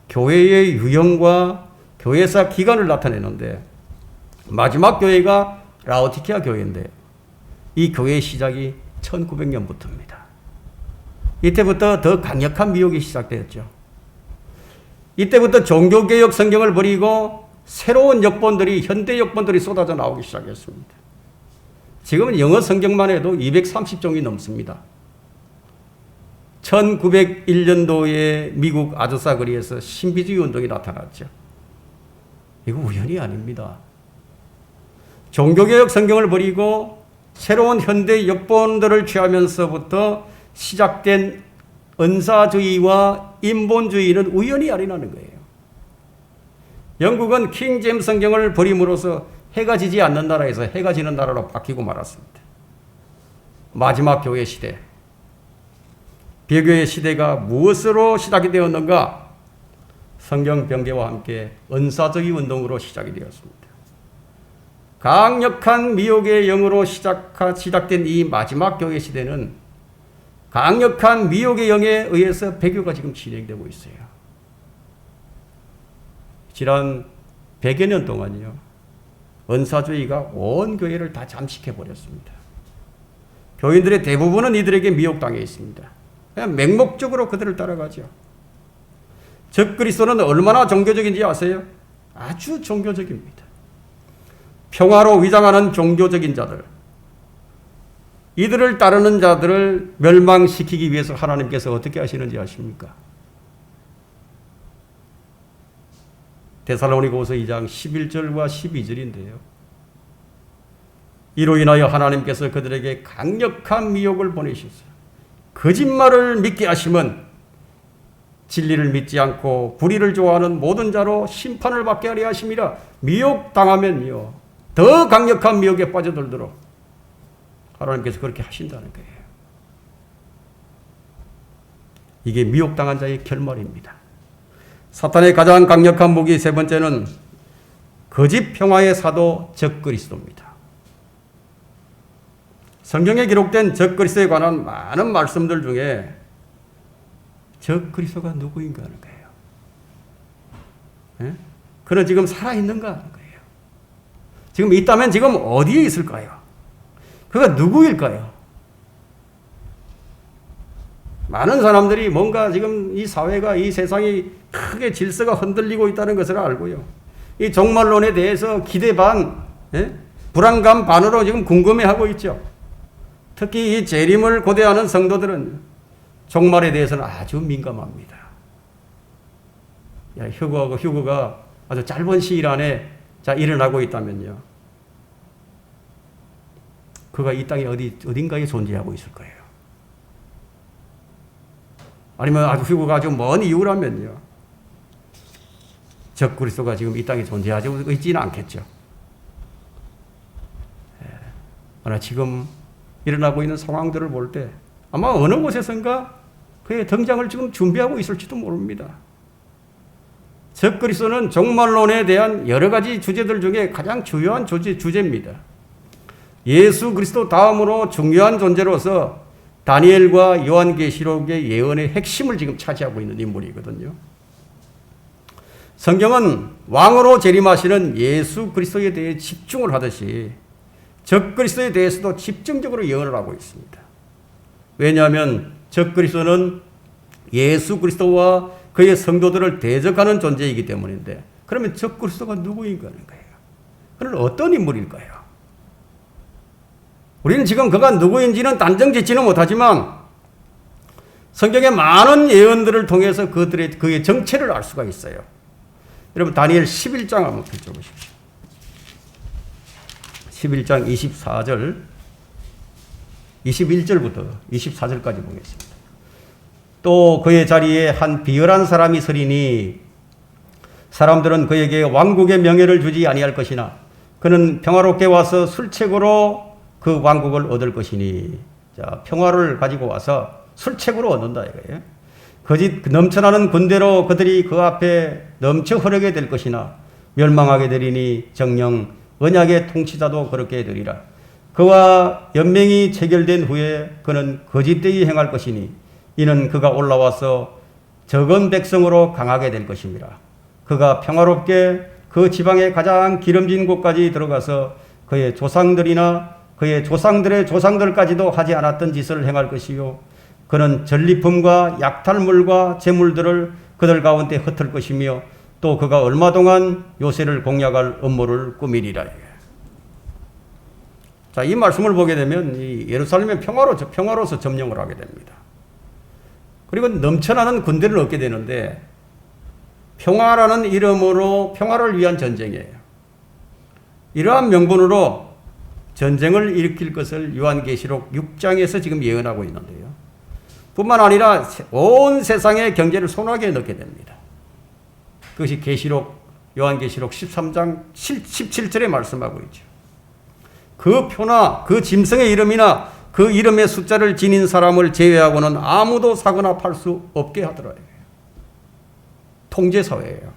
교회의 유형과 교회사 기간을 나타내는데 마지막 교회가 라오디케아 교회인데 이 교회의 시작이 1900년부터입니다. 이때부터 더 강력한 미혹이 시작되었죠. 이때부터 종교개혁 성경을 버리고 새로운 역본들이 현대 역본들이 쏟아져 나오기 시작했습니다. 지금은 영어 성경만 해도 230종이 넘습니다. 1901년도에 미국 아조사 거리에서 신비주의 운동이 나타났죠. 이거 우연이 아닙니다. 종교개혁 성경을 버리고 새로운 현대 역본들을 취하면서부터 시작된 은사주의와 인본주의는 우연히 아니라는 거예요. 영국은 킹 제임스 성경을 버림으로써 해가 지지 않는 나라에서 해가 지는 나라로 바뀌고 말았습니다. 마지막 교회 시대, 비교의 시대가 무엇으로 시작이 되었는가? 성경 변개와 함께 은사주의 운동으로 시작이 되었습니다. 강력한 미혹의 영으로 시작된 이 마지막 교회 시대는 강력한 미혹의 영에 의해서 배교가 지금 진행되고 있어요. 지난 100여 년 동안요, 은사주의가 온 교회를 다 잠식해버렸습니다. 교인들의 대부분은 이들에게 미혹당해 있습니다. 그냥 맹목적으로 그들을 따라가죠. 적그리스도는 얼마나 종교적인지 아세요? 아주 종교적입니다. 평화로 위장하는 종교적인 자들, 이들을 따르는 자들을 멸망시키기 위해서 하나님께서 어떻게 하시는지 아십니까? 데살로니가후서 2장 11절과 12절인데요. 이로 인하여 하나님께서 그들에게 강력한 미혹을 보내셨어요. 거짓말을 믿게 하시면 진리를 믿지 않고 불의를 좋아하는 모든 자로 심판을 받게 하려 하심이라. 미혹당하면요, 더 강력한 미혹에 빠져들도록 하나님께서 그렇게 하신다는 거예요. 이게 미혹당한 자의 결말입니다. 사탄의 가장 강력한 무기 세 번째는 거짓 평화의 사도 적그리스도입니다. 성경에 기록된 적그리스도에 관한 많은 말씀들 중에 적그리스도가 누구인가 하는 거예요. 예? 그는 지금 살아있는가 하는 거예요. 지금 있다면 지금 어디에 있을까요? 그가 누구일까요? 많은 사람들이 뭔가 지금 이 사회가, 이 세상이 크게 질서가 흔들리고 있다는 것을 알고요, 이 종말론에 대해서 기대 반, 불안감 반으로 지금 궁금해하고 있죠. 특히 이 재림을 고대하는 성도들은 종말에 대해서는 아주 민감합니다. 휴거가 아주 짧은 시일 안에 일어나고 있다면요, 그가 이 땅에 어딘가에 존재하고 있을 거예요. 아니면 휴거가 아주 먼 이후라면요, 적그리스도가 지금 이 땅에 존재하고 있지는 않겠죠. 그러나 지금 일어나고 있는 상황들을 볼 때 아마 어느 곳에선가 그의 등장을 지금 준비하고 있을지도 모릅니다. 적그리스도는 종말론에 대한 여러 가지 주제들 중에 가장 중요한 주제입니다. 예수 그리스도 다음으로 중요한 존재로서 다니엘과 요한계시록의 예언의 핵심을 지금 차지하고 있는 인물이거든요. 성경은 왕으로 재림하시는 예수 그리스도에 대해 집중을 하듯이 적그리스도에 대해서도 집중적으로 예언을 하고 있습니다. 왜냐하면 적그리스도는 예수 그리스도와 그의 성도들을 대적하는 존재이기 때문인데, 그러면 적그리스도가 누구인가 하는 거예요. 그는 어떤 인물일까요? 우리는 지금 그가 누구인지는 단정 짓지는 못하지만 성경의 많은 예언들을 통해서 그의 정체를 알 수가 있어요. 여러분, 다니엘 11장 한번 펼쳐보십시오. 11장 24절, 21절부터 24절까지 보겠습니다. 또 그의 자리에 한 비열한 사람이 서리니 사람들은 그에게 왕국의 명예를 주지 아니할 것이나 그는 평화롭게 와서 술책으로 그 왕국을 얻을 것이니. 자, 평화를 가지고 와서 술책으로 얻는다 이거예요. 거짓 넘쳐나는 군대로 그들이 그 앞에 넘쳐 흐르게 될 것이나 멸망하게 되리니 정녕 언약의 통치자도 그렇게 되리라. 그와 연맹이 체결된 후에 그는 거짓되이 행할 것이니 이는 그가 올라와서 적은 백성으로 강하게 될 것입니다. 그가 평화롭게 그 지방의 가장 기름진 곳까지 들어가서 그의 조상들이나 그의 조상들의 조상들까지도 하지 않았던 짓을 행할 것이요. 그는 전리품과 약탈물과 재물들을 그들 가운데 흩을 것이며 또 그가 얼마 동안 요새를 공략할 음모를 꾸미리라. 자, 이 말씀을 보게 되면 이 예루살렘의 평화로서 점령을 하게 됩니다. 그리고 넘쳐나는 군대를 얻게 되는데 평화라는 이름으로 평화를 위한 전쟁이에요. 이러한 명분으로 전쟁을 일으킬 것을 요한계시록 6장에서 지금 예언하고 있는데요. 뿐만 아니라 온 세상의 경제를 손아귀에 넣게 됩니다. 그것이 요한계시록 13장 17절에 말씀하고 있죠. 그 표나 그 짐승의 이름이나 그 이름의 숫자를 지닌 사람을 제외하고는 아무도 사거나 팔 수 없게 하더라. 통제사회예요.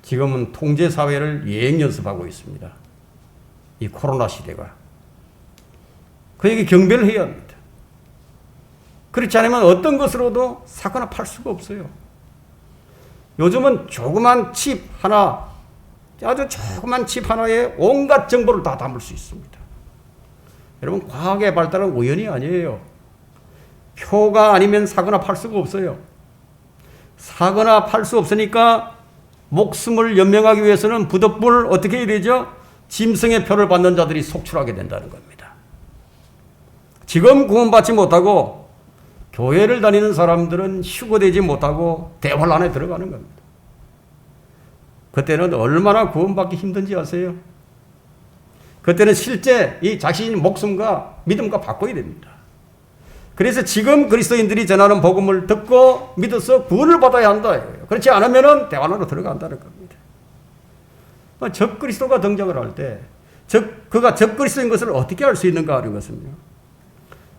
지금은 통제사회를 예행 연습하고 있습니다. 이 코로나 시대가. 그에게 경배를 해야 합니다. 그렇지 않으면 어떤 것으로도 사거나 팔 수가 없어요. 요즘은 조그만 칩 하나, 아주 조그만 칩 하나에 온갖 정보를 다 담을 수 있습니다. 여러분, 과학의 발달은 우연이 아니에요. 표가 아니면 사거나 팔 수가 없어요. 사거나 팔 수 없으니까 목숨을 연명하기 위해서는 부득불 어떻게 해야 되죠? 짐승의 표를 받는 자들이 속출하게 된다는 겁니다. 지금 구원받지 못하고 교회를 다니는 사람들은 휴거되지 못하고 대활 안에 들어가는 겁니다. 그때는 얼마나 구원받기 힘든지 아세요? 그때는 실제 이 자신 목숨과 믿음과 바꿔야 됩니다. 그래서 지금 그리스도인들이 전하는 복음을 듣고 믿어서 구원을 받아야 한다. 그렇지 않으면 대환 안으로 들어간다는 겁니다. 적그리스도가 등장을 할 때, 그가 적그리스도인 것을 어떻게 알 수 있는가 하는 것은요.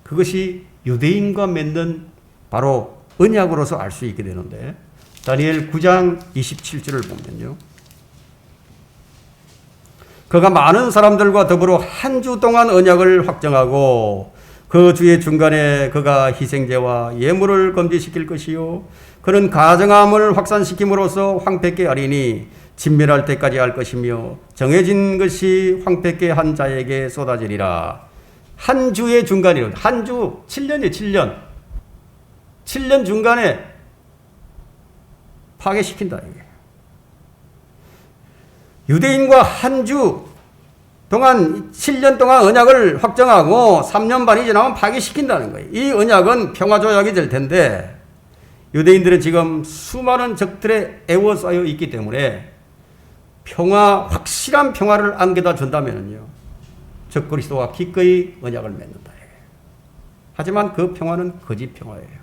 그것이 유대인과 맺는 바로 언약으로서 알 수 있게 되는데, 다니엘 9장 27절을 보면요. 그가 많은 사람들과 더불어 한 주 동안 언약을 확정하고 그 주의 중간에 그가 희생제와 예물을 금지시킬 것이요. 그는 가정함을 확산시킴으로써 황폐케 하리니 진멸할 때까지 할 것이며 정해진 것이 황폐케 한 자에게 쏟아지리라. 한 주의 중간이요. 한 주 7년이에요. 7년. 7년 중간에 파괴시킨다. 이게. 유대인과 한 주 동안 7년 동안 언약을 확정하고 3년 반이 지나면 파괴시킨다는 거예요. 이 언약은 평화조약이 될 텐데 유대인들은 지금 수많은 적들에 애워싸여 있기 때문에 확실한 평화를 안겨다 준다면요. 적그리스도와 기꺼이 언약을 맺는다. 하지만 그 평화는 거짓 평화예요.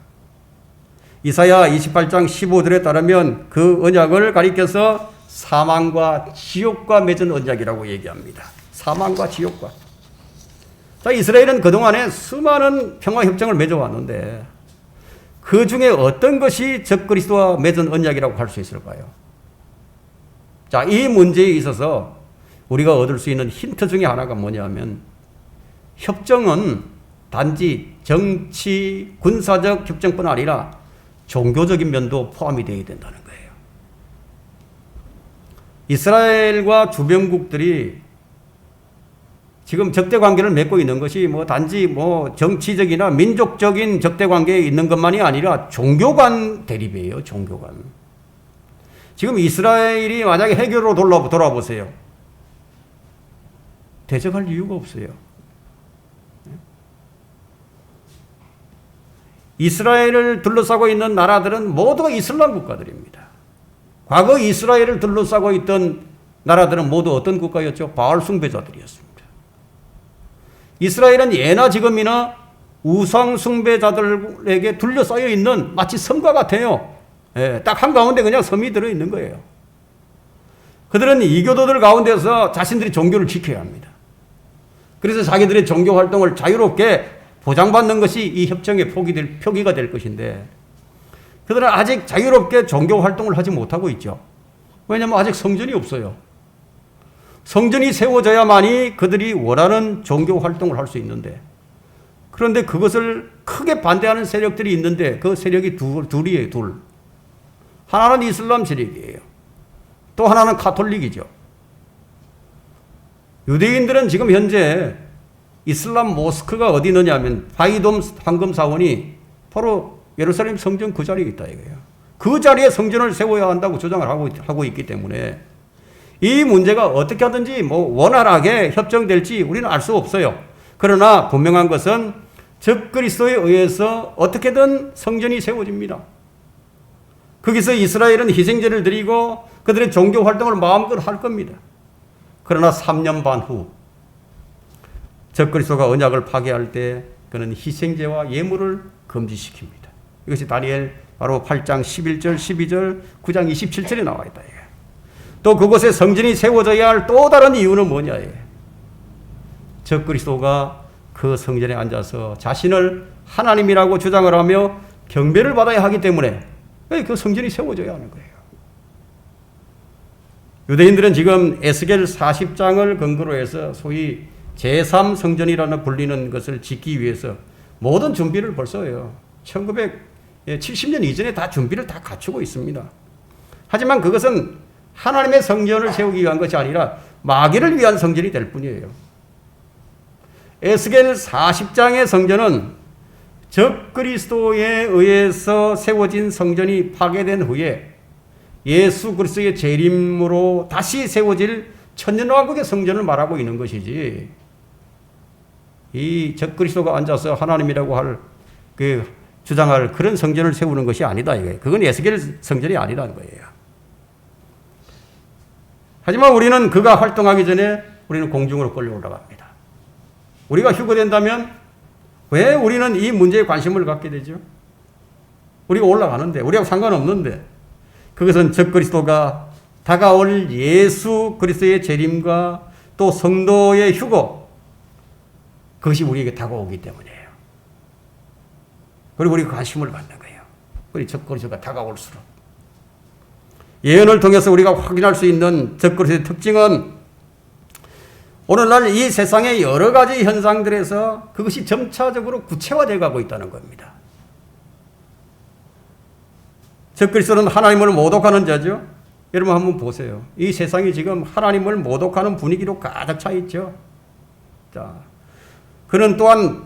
이사야 28장 15절에 따르면 그 언약을 가리켜서 사망과 지옥과 맺은 언약이라고 얘기합니다. 사망과 지옥과. 자, 이스라엘은 그동안에 수많은 평화협정을 맺어왔는데 그 중에 어떤 것이 적그리스도와 맺은 언약이라고 할 수 있을까요? 자, 이 문제에 있어서 우리가 얻을 수 있는 힌트 중에 하나가 뭐냐면 협정은 단지 정치, 군사적 협정뿐 아니라 종교적인 면도 포함이 되어야 된다는 거예요. 이스라엘과 주변국들이 지금 적대 관계를 맺고 있는 것이 단지 정치적이나 민족적인 적대 관계에 있는 것만이 아니라 종교 간 대립이에요. 종교 간. 지금 이스라엘이 만약에 해결로 돌아보세요. 대적할 이유가 없어요. 이스라엘을 둘러싸고 있는 나라들은 모두 이슬람 국가들입니다. 과거 이스라엘을 둘러싸고 있던 나라들은 모두 어떤 국가였죠? 바알 숭배자들이었습니다. 이스라엘은 예나 지금이나 우상 숭배자들에게 둘러싸여 있는 마치 섬과 같아요. 딱 한가운데 그냥 섬이 들어있는 거예요. 그들은 이교도들 가운데서 자신들이 종교를 지켜야 합니다. 그래서 자기들의 종교 활동을 자유롭게 보장받는 것이 이 협정의 표기가 될 것인데 그들은 아직 자유롭게 종교 활동을 하지 못하고 있죠. 왜냐하면 아직 성전이 없어요. 성전이 세워져야만이 그들이 원하는 종교 활동을 할 수 있는데 그런데 그것을 크게 반대하는 세력들이 있는데 그 세력이 둘이에요, 둘. 하나는 이슬람 세력이에요. 또 하나는 가톨릭이죠. 유대인들은 지금 현재 이슬람 모스크가 어디 있느냐 하면 바이돔 황금사원이 바로 예루살렘 성전 그 자리에 있다 이거예요. 그 자리에 성전을 세워야 한다고 주장을 하고 있기 때문에 이 문제가 어떻게 하든지 원활하게 협정될지 우리는 알 수 없어요. 그러나 분명한 것은 적그리스도에 의해서 어떻게든 성전이 세워집니다. 거기서 이스라엘은 희생제를 드리고 그들의 종교 활동을 마음껏 할 겁니다. 그러나 3년 반 후 적그리스도가 언약을 파괴할 때 그는 희생제와 예물을 금지시킵니다. 이것이 다니엘 바로 8장 11절, 12절, 9장 27절에 나와 있다. 또 그곳에 성전이 세워져야 할 또 다른 이유는 뭐냐. 적그리스도가 그 성전에 앉아서 자신을 하나님이라고 주장을 하며 경배를 받아야 하기 때문에 그 성전이 세워져야 하는 거예요. 유대인들은 지금 에스겔 40장을 근거로 해서 소위 제3성전이라는 불리는 것을 짓기 위해서 모든 준비를 벌써 해요. 1970년 이전에 다 준비를 다 갖추고 있습니다. 하지만 그것은 하나님의 성전을 세우기 위한 것이 아니라 마귀를 위한 성전이 될 뿐이에요. 에스겔 40장의 성전은 적그리스도에 의해서 세워진 성전이 파괴된 후에 예수 그리스도의 재림으로 다시 세워질 천년왕국의 성전을 말하고 있는 것이지, 이 적그리스도가 앉아서 하나님이라고 할 주장할 그런 성전을 세우는 것이 아니다 이거예요. 그건 에스겔 성전이 아니라는 거예요. 하지만 우리는 그가 활동하기 전에 우리는 공중으로 끌려 올라갑니다. 우리가 휴거된다면 왜 우리는 이 문제에 관심을 갖게 되죠? 우리가 올라가는데, 우리하고 상관없는데, 그것은 적그리스도가 다가올 예수 그리스도의 재림과 또 성도의 휴거, 그것이 우리에게 다가오기 때문이에요. 그리고 우리가 관심을 갖는 거예요. 그리고 적그리스도가 다가올수록. 예언을 통해서 우리가 확인할 수 있는 적그리스도의 특징은 오늘날 이 세상의 여러 가지 현상들에서 그것이 점차적으로 구체화되어 가고 있다는 겁니다. 적그리스도는 하나님을 모독하는 자죠. 여러분 한번 보세요. 이 세상이 지금 하나님을 모독하는 분위기로 가득 차 있죠. 자, 그는 또한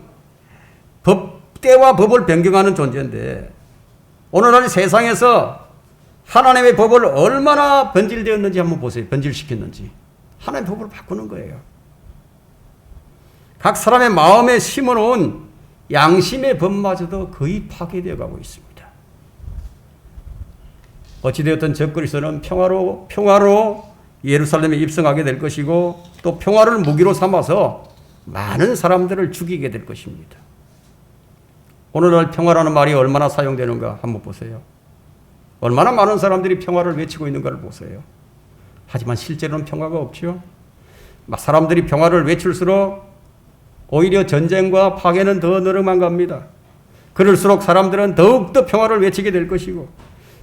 때와 법을 변경하는 존재인데 오늘날 세상에서 하나님의 법을 얼마나 변질되었는지 한번 보세요. 변질시켰는지. 하나님의 법을 바꾸는 거예요. 각 사람의 마음에 심어놓은 양심의 법마저도 거의 파괴되어 가고 있습니다. 어찌되었든 적그리스도는 평화로 예루살렘에 입성하게 될 것이고 또 평화를 무기로 삼아서 많은 사람들을 죽이게 될 것입니다. 오늘날 평화라는 말이 얼마나 사용되는가 한번 보세요. 얼마나 많은 사람들이 평화를 외치고 있는가를 보세요. 하지만 실제로는 평화가 없죠. 사람들이 평화를 외칠수록 오히려 전쟁과 파괴는 더 늘어만 갑니다. 그럴수록 사람들은 더욱더 평화를 외치게 될 것이고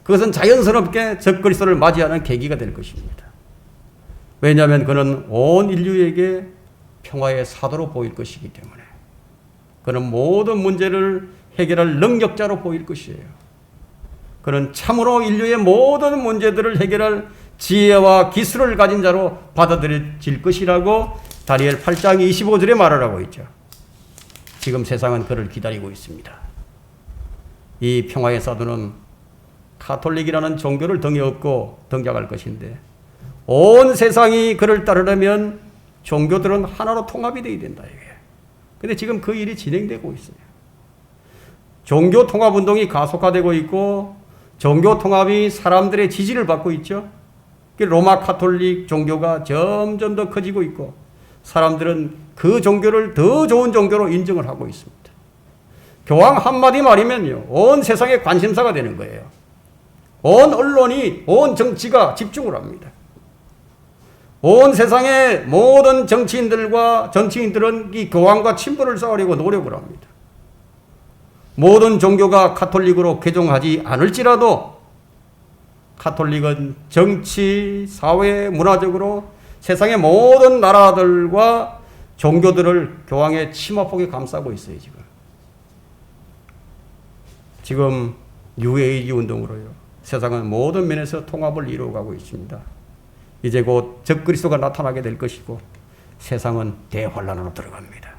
그것은 자연스럽게 적그리스도를 맞이하는 계기가 될 것입니다. 왜냐하면 그는 온 인류에게 평화의 사도로 보일 것이기 때문에 그는 모든 문제를 해결할 능력자로 보일 것이에요. 그는 참으로 인류의 모든 문제들을 해결할 지혜와 기술을 가진 자로 받아들여질 것이라고 다니엘 8장 25절에 말을 하고 있죠. 지금 세상은 그를 기다리고 있습니다. 이 평화의 사도는 가톨릭이라는 종교를 등에 업고 등장할 것인데 온 세상이 그를 따르려면 종교들은 하나로 통합이 되어야 된다. 그런데 지금 그 일이 진행되고 있어요. 종교 통합 운동이 가속화되고 있고 종교 통합이 사람들의 지지를 받고 있죠. 로마 가톨릭 종교가 점점 더 커지고 있고 사람들은 그 종교를 더 좋은 종교로 인정을 하고 있습니다. 교황 한마디 말이면요, 온 세상의 관심사가 되는 거예요. 온 언론이, 온 정치가 집중을 합니다. 온 세상의 모든 정치인들은 이 교황과 친분을 쌓으려고 노력을 합니다. 모든 종교가 가톨릭으로 개종하지 않을지라도 가톨릭은 정치, 사회, 문화적으로 세상의 모든 나라들과 종교들을 교황의 치마폭에 감싸고 있어요, 지금. 지금 뉴에이지 운동으로요. 세상은 모든 면에서 통합을 이루어가고 있습니다. 이제 곧 적그리스도가 나타나게 될 것이고 세상은 대환란으로 들어갑니다.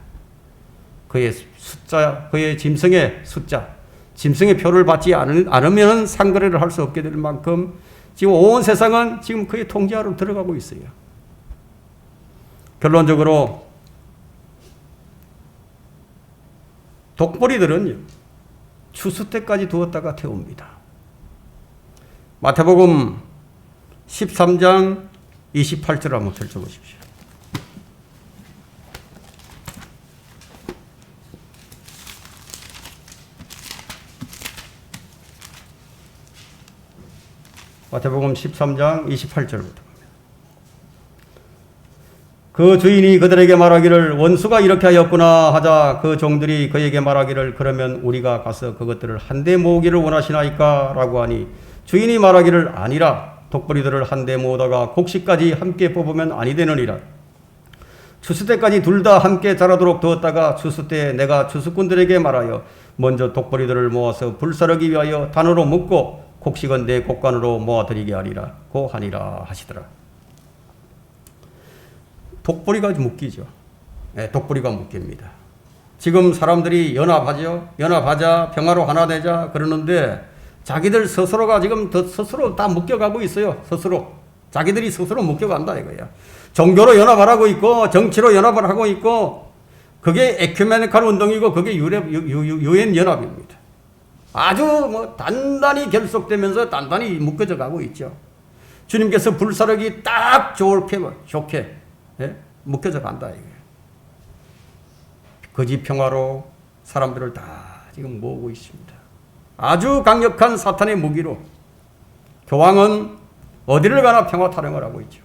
그의 숫자, 그의 짐승의 숫자, 짐승의 표를 받지 않으면 상거래를 할 수 없게 될 만큼 지금 온 세상은 지금 그의 통제 아래로 들어가고 있어요. 결론적으로 독보리들은요, 추수 때까지 두었다가 태웁니다. 마태복음 13장 28절 한번 펼쳐보십시오. 마태복음 13장 28절부터. 그 주인이 그들에게 말하기를 원수가 이렇게 하였구나 하자 그 종들이 그에게 말하기를 그러면 우리가 가서 그것들을 한데 모으기를 원하시나이까 라고 하니 주인이 말하기를 아니라 독보리들을 한데 모으다가 곡식까지 함께 뽑으면 아니 되느니라. 추수 때까지 둘 다 함께 자라도록 두었다가 추수 때에 내가 추수꾼들에게 말하여 먼저 독보리들을 모아서 불사르기 위하여 단으로 묶고 곡식은 내 곡간으로 모아드리게 하리라 고 하니라 하시더라. 독보리가 묶이죠. 네, 독보리가 묶입니다. 지금 사람들이 연합하자, 평화로 하나 되자 그러는데 자기들 스스로가 지금 스스로 다 묶여가고 있어요. 스스로. 자기들이 스스로 묶여간다 이거야. 종교로 연합을 하고 있고 정치로 연합을 하고 있고 그게 에큐메니컬 운동이고 그게 유엔 연합입니다. 아주 뭐 단단히 결속되면서 단단히 묶어져 가고 있죠. 주님께서 불사르기 딱 좋게 예? 묶여져 간다 이게. 거짓 평화로 사람들을 다 지금 모으고 있습니다. 아주 강력한 사탄의 무기로 교황은 어디를 가나 평화 타령을 하고 있죠.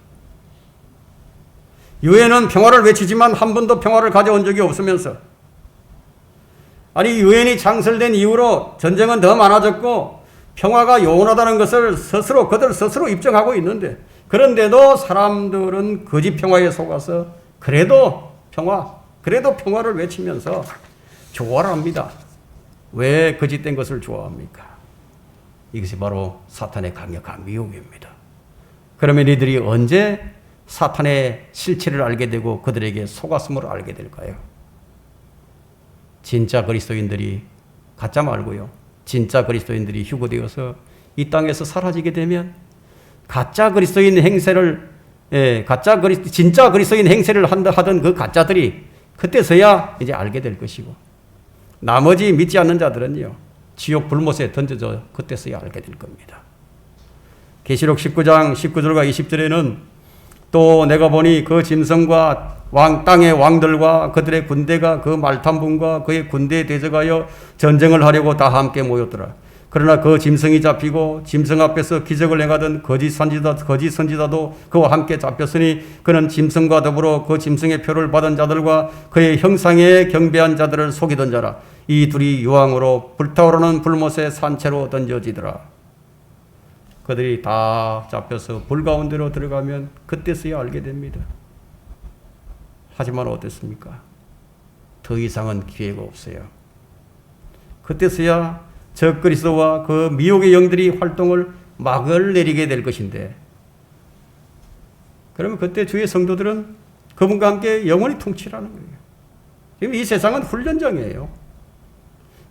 유엔은 평화를 외치지만 한 번도 평화를 가져온 적이 없으면서 아니 유엔이 창설된 이후로 전쟁은 더 많아졌고 평화가 요원하다는 것을 그들 스스로 입증하고 있는데 그런데도 사람들은 거짓 평화에 속아서 그래도 평화를 외치면서 좋아를 합니다. 왜 거짓된 것을 좋아합니까? 이것이 바로 사탄의 강력한 미혹입니다. 그러면 이들이 언제 사탄의 실체를 알게 되고 그들에게 속았음을 알게 될까요? 진짜 그리스도인들이 가짜 말고요. 진짜 그리스도인들이 휴거되어서 이 땅에서 사라지게 되면 진짜 그리스도인 행세를 하던 그 가짜들이 그때서야 이제 알게 될 것이고 나머지 믿지 않는 자들은요. 지옥 불못에 던져져 그때서야 알게 될 겁니다. 계시록 19장 19절과 20절에는 또 내가 보니 그 짐승과 땅의 왕들과 그들의 군대가 그 말탄분과 그의 군대에 대적하여 전쟁을 하려고 다 함께 모였더라. 그러나 그 짐승이 잡히고 짐승 앞에서 기적을 행하던 거짓 선지자도 그와 함께 잡혔으니 그는 짐승과 더불어 그 짐승의 표를 받은 자들과 그의 형상에 경배한 자들을 속이던 자라. 이 둘이 유황으로 불타오르는 불못에 산채로 던져지더라. 그들이 다 잡혀서 불 가운데로 들어가면 그때서야 알게 됩니다. 하지만 어땠습니까? 더 이상은 기회가 없어요. 그때서야 적그리스도와 그 미혹의 영들이 활동을 막을 내리게 될 것인데 그러면 그때 주의 성도들은 그분과 함께 영원히 통치라는 거예요. 지금 이 세상은 훈련장이에요.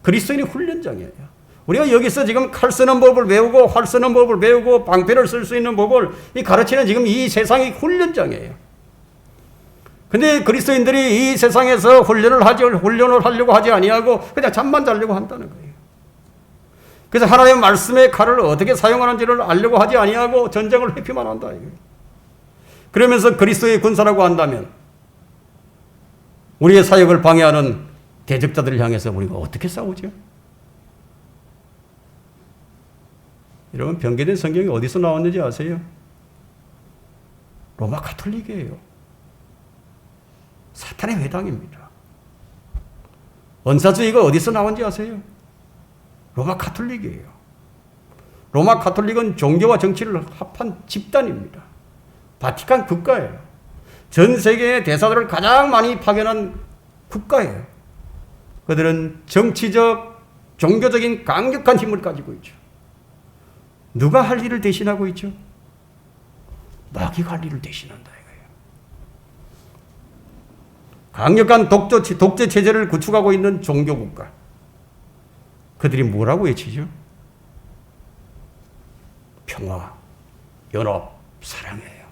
그리스도인이 훈련장이에요. 우리가 여기서 지금 칼 쓰는 법을 배우고 활 쓰는 법을 배우고 방패를 쓸 수 있는 법을 가르치는 지금 이 세상이 훈련장이에요. 근데 그리스도인들이 이 세상에서 훈련을 하려고 하지 아니하고 그냥 잠만 자려고 한다는 거예요. 그래서 하나님의 말씀의 칼을 어떻게 사용하는지를 알려고 하지 아니하고 전쟁을 회피만 한다 이거예요. 그러면서 그리스도의 군사라고 한다면 우리의 사역을 방해하는 대적자들을 향해서 우리가 어떻게 싸우죠? 여러분 변개된 성경이 어디서 나왔는지 아세요? 로마 가톨릭이에요. 사탄의 회당입니다. 언사주의가 어디서 나온지 아세요? 로마 가톨릭이에요. 로마 가톨릭은 종교와 정치를 합한 집단입니다. 바티칸 국가예요. 전 세계의 대사들을 가장 많이 파견한 국가예요. 그들은 정치적 종교적인 강력한 힘을 가지고 있죠. 누가 할 일을 대신하고 있죠? 마귀가 할 일을 대신한다 이거예요. 강력한 독재 체제를 구축하고 있는 종교국가. 그들이 뭐라고 외치죠? 평화, 연합, 사랑이에요.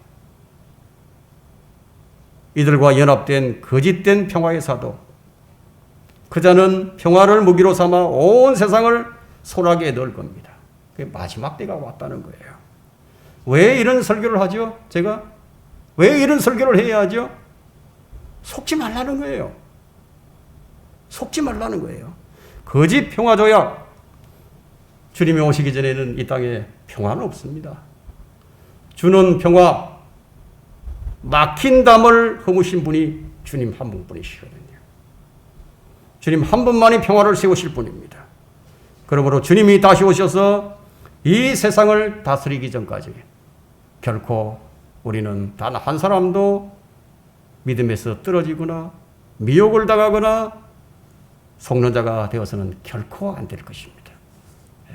이들과 연합된 거짓된 평화의 사도. 그자는 평화를 무기로 삼아 온 세상을 소락에 넣을 겁니다. 그게 마지막 때가 왔다는 거예요. 왜 이런 설교를 하죠? 제가? 왜 이런 설교를 해야 하죠? 속지 말라는 거예요. 속지 말라는 거예요. 거짓 평화 조약. 주님이 오시기 전에는 이 땅에 평화는 없습니다. 주는 평화, 막힌 담을 허무신 분이 주님 한 분뿐이시거든요. 주님 한 분만이 평화를 세우실 분입니다. 그러므로 주님이 다시 오셔서 이 세상을 다스리기 전까지 결코 우리는 단 한 사람도 믿음에서 떨어지거나 미혹을 당하거나 속는 자가 되어서는 결코 안 될 것입니다.